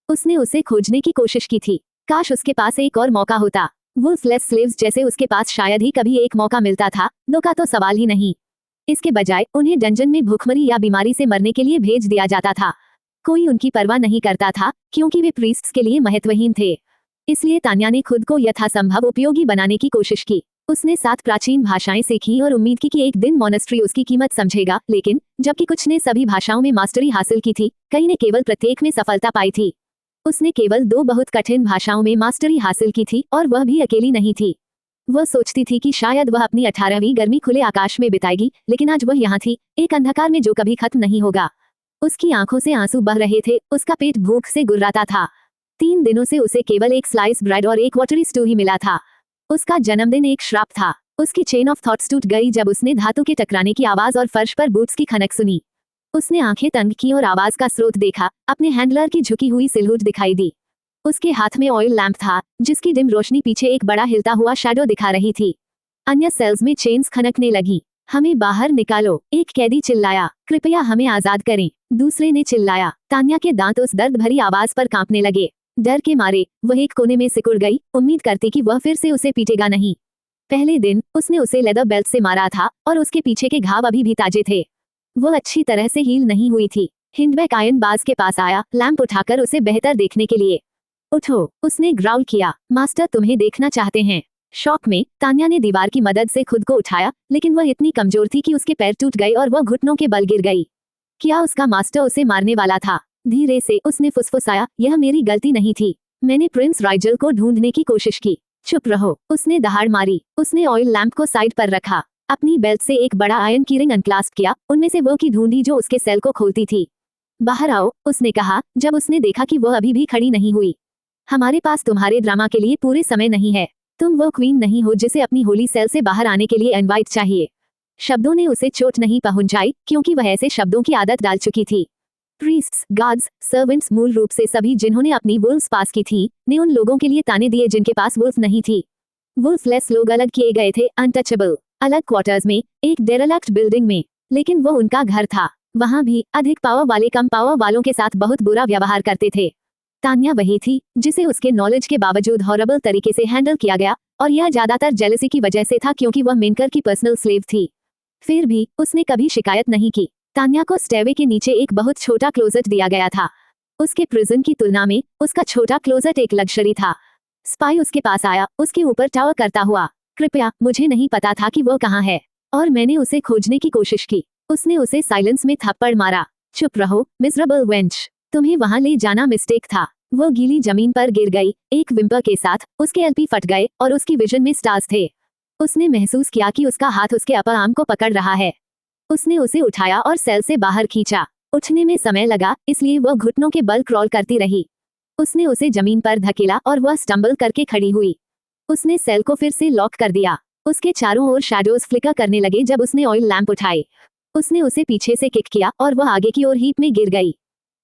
उसने उसे खोजने की कोशिश की थी। काश उसके पास एक और मौका होता। वुल्फलेस स्लेव्स जैसे उसके पास शायद ही कभी एक मौका मिलता था, 2 का तो सवाल ही नहीं। इसके बजाय उन्हें डंजन में भूखमरी या बीमारी से मरने के लिए भेज दिया जाता था। कोई उनकी परवाह नहीं करता था, क्योंकि वे प्रीस्ट्स के लिए महत्वहीन थे। इसलिए तान्या ने खुद को यथासंभव उपयोगी बनाने की कोशिश की। उसने 7 प्राचीन भाषाएं सीखी और उम्मीद की कि एक दिन मोनेस्ट्री उसकी कीमत समझेगा, लेकिन जबकि कुछ ने सभी भाषाओं में मास्टरी हासिल की थी, कई ने केवल प्रत्येक में सफलता पाई थी। उसने केवल 2 बहुत कठिन भाषाओं में मास्टरी हासिल की थी, और वह भी अकेली नहीं थी। वह सोचती थी कि शायद वह अपनी 18वीं गर्मी खुले आकाश में बिताएगी, लेकिन आज वह यहाँ थी, एक अंधकार में जो कभी खत्म नहीं होगा। उसकी आंखों से आंसू बह रहे थे, उसका पेट भूख से गुर्राता था। 3 दिनों से उसे केवल एक स्लाइस ब्रेड और एक वाटरी स्टू ही मिला था। उसका जन्मदिन एक श्राप था। उसकी चेन ऑफ थॉट्स टूट गई जब उसने धातु के टकराने की आवाज और फर्श पर बूट्स की खनक सुनी। उसने आंखें तंग की और आवाज का स्रोत देखा। अपने हैंडलर की झुकी हुई सिलहुट दिखाई दी। उसके हाथ में ऑयल लैंप था, जिसकी डिम रोशनी पीछे एक बड़ा हिलता हुआ शैडो दिखा रही थी। अन्य सेल्स में चेन्स खनकने लगी। हमें बाहर निकालो, एक कैदी चिल्लाया। कृपया हमें आजाद करें, दूसरे ने चिल्लाया। तान्या के दांत उस दर्द भरी आवाज पर कांपने लगे। डर के मारे वह एक कोने में सिकुड़ गई, उम्मीद करती कि वह फिर से उसे पीटेगा नहीं। पहले दिन उसने उसे लेदर बेल्ट से मारा था और उसके पीछे के घाव अभी भी ताजे थे। वह अच्छी तरह से हील नहीं हुई थी। हिंडबैक आयन बाज के पास आया, लैंप उठाकर उसे बेहतर देखने के लिए। उठो, उसने ग्राउल किया। मास्टर तुम्हें देखना चाहते हैं। शॉक में तान्या ने दीवार की मदद से खुद को उठाया, लेकिन वह इतनी कमजोर थी कि उसके पैर टूट गए और वह घुटनों के बल गिर गई। क्या उसका मास्टर उसे मारने वाला था? धीरे से उसने फुसफुसाया, यह मेरी गलती नहीं थी। मैंने प्रिंस राइजल को ढूंढने की कोशिश की। चुप रहो, उसने दहाड़ मारी। उसने ऑयल लैंप को साइड पर रखा। अपनी बेल्ट से एक बड़ा आयन की रिंग अनक्लास्प किया, उनमें से वो की ढूंढी जो उसके सेल को खोलती थी। बाहर आओ, उसने कहा, जब उसने देखा कि वह अभी भी खड़ी नहीं हुई। हमारे पास तुम्हारे ड्रामा के लिए पूरे समय नहीं है। तुम वो क्वीन नहीं हो जिसे अपनी होली सेल से बाहर आने के लिए इनवाइट चाहिए। शब्दों ने उसे चोट नहीं पहुंचाई, क्योंकि वह ऐसे शब्दों की आदत डाल चुकी थी। प्रीस्ट्स, गार्ड्स, सर्वेंट्स, मूल रूप से सभी जिन्होंने अपनी वुल्फ्स पास की थी, ने उन लोगों के लिए ताने दिए जिनके पास वुल्फ नहीं थी। वुल्फलेस लोग अलग किए गए थे, अनटचेबल, अलग क्वार्टर्स में, एक डेरेलक्ट बिल्डिंग में, लेकिन वो उनका घर था। वहां भी अधिक पावर वाले कम पावर वालों के साथ बहुत बुरा व्यवहार करते थे। तान्या वही थी जिसे उसके नॉलेज के बावजूद हॉरेबल तरीके से हैंडल किया गया, और यह ज्यादातर जेलसी की वजह से था क्योंकि वह मेनकर की पर्सनल स्लेव थी। फिर भी उसने कभी शिकायत नहीं की। तान्या को स्टेवे के नीचे एक बहुत छोटा क्लोजेट दिया गया था। उसके प्रिजन की तुलना में उसका छोटा क्लोजेट एक लग्जरी था। स्पाई उसके पास आया, उसके ऊपर टावर करता हुआ। कृपया, मुझे नहीं पता था कि वो कहाँ है, और मैंने उसे खोजने की कोशिश की। उसने उसे साइलेंस में थप्पड़ मारा। चुप रहो, मिजरेबल वेंच, तुम्हें वहां ले जाना मिस्टेक था। वो गीली जमीन पर गिर गई, एक विम्पर के साथ उसके एलपी फट गए और उसकी विजन में स्टार्स थे। उसने महसूस किया कि उसका हाथ उसके अपर आर्म को पकड़ रहा है। उसने उसे उठाया और सेल से बाहर खींचा। उठने में समय लगा, इसलिए वह घुटनों के बल क्रॉल करती रही। उसने उसे जमीन पर धकेला और वह स्टंबल करके खड़ी हुई। उसने सेल को फिर से लॉक कर दिया। उसके चारों ओर शैडोज फ्लिकर करने लगे जब उसने ऑयल लैंप उठाए। उसने उसे पीछे से किक किया और वह आगे की ओर हीप में गिर गई।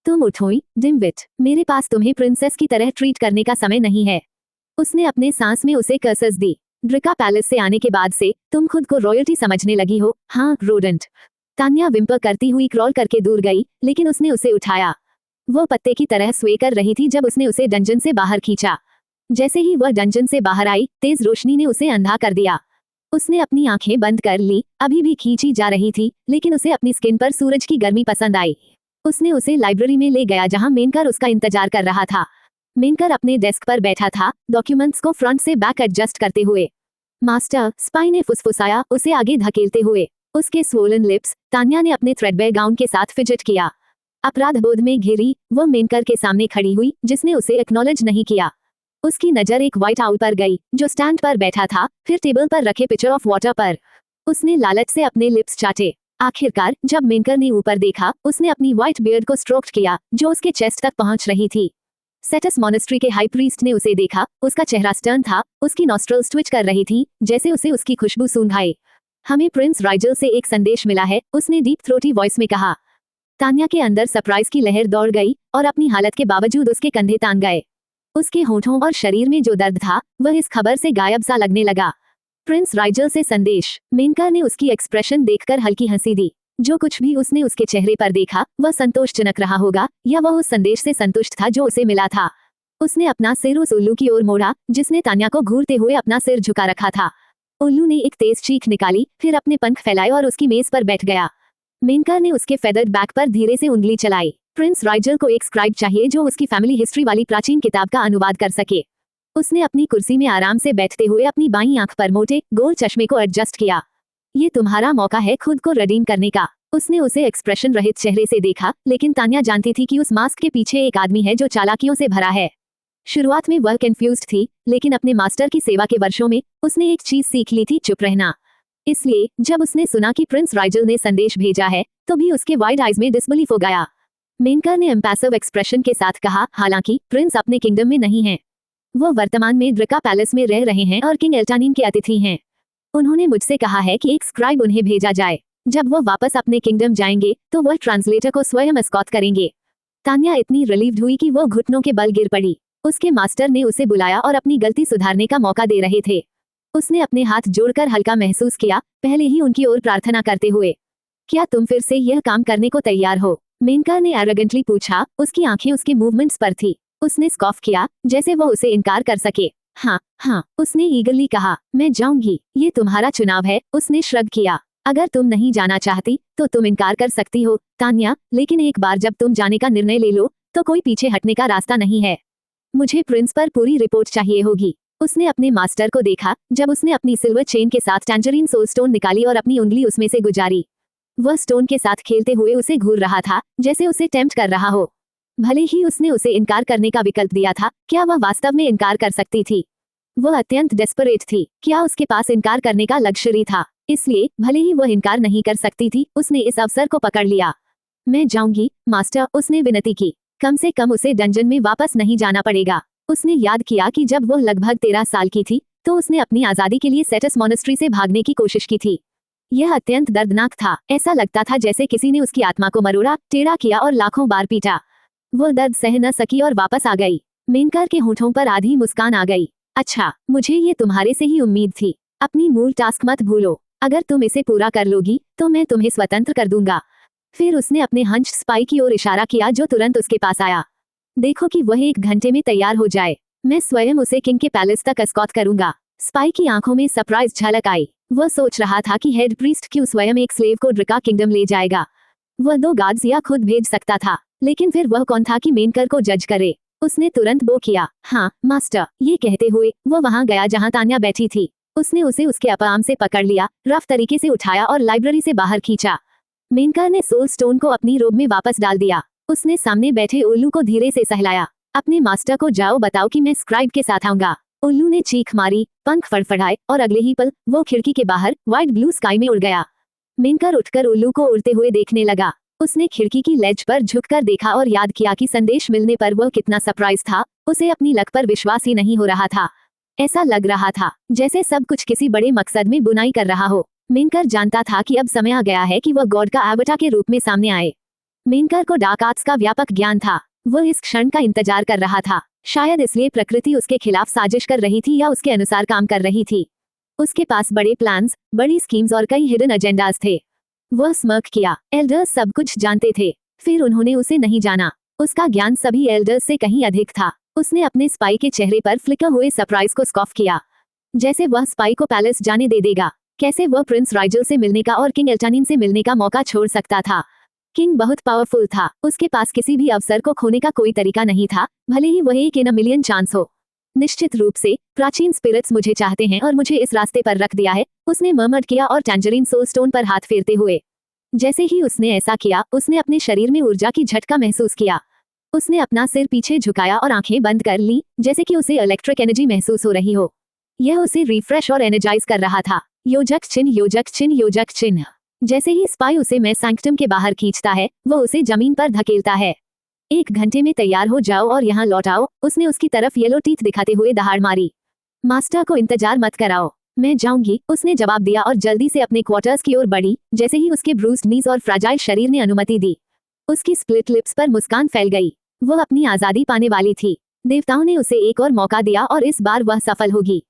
तुम उठोई, डिमविट, मेरे पास तुम्हें प्रिंसेस की तरह ट्रीट करने का समय नहीं है। उसने अपने सांस में उसे कर्सेस दी। ड्रिका पैलेस से आने के बाद से तुम खुद को रॉयल्टी समझने लगी हो, हाँ रोडेंट। तान्या विम्पर करती हुई क्रॉल करके दूर गई, लेकिन उसने उसे उठाया। वो पत्ते की तरह स्वे कर रही थी जब उसने उसे डंजन से बाहर खींचा। जैसे ही वह डंजन से बाहर आई, तेज रोशनी ने उसे अंधा कर दिया। उसने अपनी आंखें बंद कर ली, अभी भी खींची जा रही थी, लेकिन उसे अपनी स्किन पर सूरज की गर्मी पसंद आई। उसने उसे लाइब्रेरी में ले गया जहां मेनकर उसका इंतजार कर रहा था। मेनकर अपने डेस्क पर बैठा था, डॉक्यूमेंट्स को फ्रंट से बैक एडजस्ट करते हुए। मास्टर, स्पाई ने फुसफुसाया, उसे आगे धकेलते हुए। उसके स्वोलन लिप्स, तान्या ने अपने थ्रेडबेयर गाउन के साथ फिजिट किया। अपराध बोध में घिरी, वो मेनकर के सामने खड़ी हुई, जिसने उसे एक्नॉलेज नहीं किया। उसकी नजर एक व्हाइट आउल पर गई, जो स्टैंड पर बैठा था, फिर टेबल पर रखे पिक्चर ऑफ वाटर पर। उसने लालच से अपने लिप्स चाटे। आखिरकार जब मेनकर ने ऊपर देखा, उसने अपनी व्हाइट बियर्ड को स्ट्रोक किया, जो उसके चेस्ट तक पहुंच रही थी। सेटस मॉनेस्ट्री के हाई प्रीस्ट ने उसे देखा, उसका चेहरा स्टर्न था, उसकी नॉस्ट्रल्स ट्विच कर रही थी, जैसे उसे उसकी खुशबू सूंघ आए। हमें प्रिंस राइजल से एक संदेश मिला है, उसने डीप थ्रोटी वॉइस में कहा। तान्या के अंदर सरप्राइज की लहर दौड़ गई और अपनी हालत के बावजूद उसके कंधे तान गए। उसके होठों और शरीर में जो दर्द था, वह इस खबर से गायब सा लगने लगा। प्रिंस राइजल से संदेश। मेनकर ने उसकी एक्सप्रेशन देखकर हल्की हंसी दी। जो कुछ भी उसने उसके चेहरे पर देखा, वह संतोषजनक रहा होगा, या वह उस संदेश से संतुष्ट था जो उसे मिला था। उसने अपना सिर उस उल्लू की ओर मोड़ा, जिसने तान्या को घूरते हुए अपना सिर झुका रखा था। उल्लू ने एक तेज चीख निकाली, फिर अपने पंख फैलाए और उसकी मेज पर बैठ गया। मेनकर ने उसके फेदर्ड बैक पर धीरे से उंगली चलाई। प्रिंस राइजल को एक स्क्राइब चाहिए जो उसकी फैमिली हिस्ट्री वाली प्राचीन किताब का अनुवाद कर सके। उसने अपनी कुर्सी में आराम से बैठते हुए अपनी बाईं आंख पर मोटे गोल चश्मे को एडजस्ट किया। ये तुम्हारा मौका है खुद को रिडीम करने का। उसने उसे एक्सप्रेशन रहित चेहरे से देखा, लेकिन तान्या जानती थी कि उस मास्क के पीछे एक आदमी है जो चालाकियों से भरा है। शुरुआत में वह कंफ्यूज्ड थी, लेकिन अपने मास्टर की सेवा के वर्षों में उसने एक चीज सीख ली थी, चुप रहना। इसलिए जब उसने सुना कि प्रिंस राइजल ने संदेश भेजा है, तो भी उसके वाइड आइज में डिसबिलीफ हो गया। मेनकर ने एम्पैसिव एक्सप्रेशन के साथ कहा, हालांकि प्रिंस अपने किंगडम में नहीं हैं। वो वर्तमान में ड्रिका पैलेस में रह रहे हैं और किंग एल्टानिन के अतिथि हैं। उन्होंने मुझसे कहा है कि एक स्क्राइब उन्हें भेजा जाए। जब वो वापस अपने किंगडम जाएंगे, तो वह ट्रांसलेटर को स्वयं एस्कॉर्ट करेंगे। तान्या इतनी रिलीव्ड हुई कि वो घुटनों के बल गिर पड़ी। उसके मास्टर ने उसे बुलाया और अपनी गलती सुधारने का मौका दे रहे थे। उसने अपने हाथ जोड़कर हल्का महसूस किया, पहले ही उनकी ओर प्रार्थना करते हुए। क्या तुम फिर से यह काम करने को तैयार हो? मेनकर ने एरोगेंटली पूछा, उसकी आंखें उसके मूवमेंट्स पर थी। उसने स्कॉफ किया, जैसे वो उसे इनकार कर सके। हाँ, उसने ईगरली कहा, मैं जाऊंगी, ये तुम्हारा चुनाव है। उसने श्रग किया। अगर तुम नहीं जाना चाहती, तो तुम इनकार कर सकती हो, तान्या, लेकिन एक बार जब तुम जाने का निर्णय ले लो, तो कोई पीछे हटने का रास्ता नहीं है। मुझे प्रिंस पर पूरी रिपोर्ट चाहिए होगी। उसने अपने मास्टर को देखा, जब उसने अपनी सिल्वर चेन के साथ टैंजरीन सोल स्टोन निकाली और अपनी उंगली उसमें से गुजारी। वह स्टोन के साथ खेलते हुए उसे घूर रहा था, जैसे उसे टेम्प्ट कर रहा हो। भले ही उसने उसे इनकार करने का विकल्प दिया था, क्या वह वास्तव में इनकार कर सकती थी? वह अत्यंत डेस्परेट थी। क्या उसके पास इनकार करने का लग्जरी था? इसलिए भले ही वह इनकार नहीं कर सकती थी, उसने इस अवसर को पकड़ लिया। मैं जाऊंगी, मास्टर, उसने विनती की। कम से कम उसे डंजन में वापस नहीं जाना पड़ेगा। उसने याद किया कि जब वह लगभग 13 साल की थी, तो उसने अपनी आजादी के लिए सेटस मॉनेस्ट्री से भागने की कोशिश की थी। यह अत्यंत दर्दनाक था। ऐसा लगता था जैसे किसी ने उसकी आत्मा को मरोड़ा, टेढ़ा किया और लाखों बार पीटा। वो दर्द सह न सकी और वापस आ गई। मेनकर के होठों पर आधी मुस्कान आ गई। अच्छा, मुझे ये तुम्हारे से ही उम्मीद थी। अपनी मूल टास्क मत भूलो। अगर तुम इसे पूरा कर लोगी, तो मैं तुम्हें स्वतंत्र कर दूंगा। फिर उसने अपने हंच स्पाई की ओर इशारा किया, जो तुरंत उसके पास आया। देखो कि वह 1 घंटे में तैयार हो जाए। मैं स्वयं उसे किंग के पैलेस तक एस्कॉर्ट करूंगा। स्पाई की आंखों में सरप्राइज झलक आई। वह सोच रहा था कि हेड प्रीस्ट क्यों स्वयं एक स्लेव को ड्रिका किंगडम ले जाएगा। वह 2 गार्ड्स या खुद भेज सकता था, लेकिन फिर वह कौन था कि मेनकर को जज करे। उसने तुरंत बो किया, हाँ मास्टर। ये कहते हुए वह वहां गया जहां तान्या बैठी थी। उसने उसे उसके अपाम से पकड़ लिया, रफ तरीके से उठाया और लाइब्रेरी से बाहर खींचा। मेनकर ने सोल स्टोन को अपनी रोब में वापस डाल दिया। उसने सामने बैठे उल्लू को धीरे से सहलाया। अपने मास्टर को जाओ बताओ कि मैं स्क्राइब के साथ आऊंगा। उल्लू ने चीख मारी, पंख फड़फड़ाए और अगले ही पल वो खिड़की के बाहर व्हाइट ब्लू स्काई में उड़ गया। मेनकर उठकर उल्लू को उड़ते हुए देखने लगा। उसने खिड़की की लेज पर झुककर देखा और याद किया कि संदेश मिलने पर वह कितना सरप्राइज था। उसे अपनी लक पर विश्वास ही नहीं हो रहा था। ऐसा लग रहा था जैसे सब कुछ किसी बड़े मकसद में बुनाई कर रहा हो। मेनकर जानता था कि अब समय आ गया है कि वह गॉड का एवटार के रूप में सामने आए। मेनकर को डार्क आर्ट्स का व्यापक ज्ञान था। वह इस क्षण का इंतजार कर रहा था। शायद इसलिए प्रकृति उसके खिलाफ साजिश कर रही थी या उसके अनुसार काम कर रही थी। उसके पास बड़े प्लान्स, बड़ी स्कीम्स और कई हिडन एजेंडाज थे। वह स्मर्क किया। एल्डर्स सब कुछ जानते थे, फिर उन्होंने उसे नहीं जाना। उसका ज्ञान सभी एल्डर्स से कहीं अधिक था। उसने अपने स्पाई के चेहरे पर फ्लिकर हुए सरप्राइज को स्कॉफ किया, जैसे वह स्पाई को पैलेस जाने दे देगा। कैसे वह प्रिंस राइजल से मिलने का और किंग एल्टानिन से मिलने का मौका छोड़ सकता था? किंग बहुत पावरफुल था, उसके पास किसी भी अवसर को खोने का कोई तरीका नहीं था, भले ही वह 1 इन अ मिलियन चांस हो। निश्चित रूप से प्राचीन स्पिरिट्स मुझे चाहते हैं और मुझे इस रास्ते पर रख दिया है, उसने मर्मर किया और टैंजरीन सोल स्टोन पर हाथ फेरते हुए। जैसे ही उसने ऐसा किया, उसने अपने शरीर में ऊर्जा की झटका महसूस किया। उसने अपना सिर पीछे झुकाया और आंखें बंद कर ली, जैसे कि उसे इलेक्ट्रिक एनर्जी महसूस हो रही हो। यह उसे रिफ्रेश और एनर्जाइज कर रहा था। योजक चिन्ह, योजक चिन्ह, योजक चिन्ह। जैसे ही स्पाई उसे मैं सैंक्टम के बाहर खींचता है, वह उसे जमीन पर धकेलता है। 1 घंटे में तैयार हो जाओ और यहाँ लौट आओ, उसने उसकी तरफ येलो टीथ दिखाते हुए दहाड़ मारी। मास्टर को इंतजार मत कराओ, मैं जाऊंगी, उसने जवाब दिया और जल्दी से अपने क्वार्टर्स की ओर बढ़ी, जैसे ही उसके ब्रूस्ड नीज और फ्राजाइल शरीर ने अनुमति दी। उसकी स्प्लिट लिप्स पर मुस्कान फैल गई। वह अपनी आजादी पाने वाली थी। देवताओं ने उसे एक और मौका दिया और इस बार वह सफल होगी।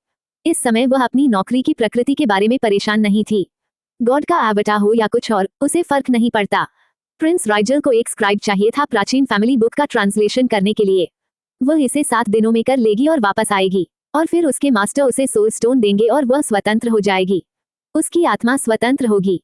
इस समय वह अपनी नौकरी की प्रकृति के बारे में परेशान नहीं थी। गॉड का एवटार हो या कुछ और, उसे फर्क नहीं पड़ता। प्रिंस राइजल को एक स्क्राइब चाहिए था प्राचीन फैमिली बुक का ट्रांसलेशन करने के लिए। वह इसे 7 दिनों में कर लेगी और वापस आएगी, और फिर उसके मास्टर उसे सोल स्टोन देंगे और वह स्वतंत्र हो जाएगी। उसकी आत्मा स्वतंत्र होगी।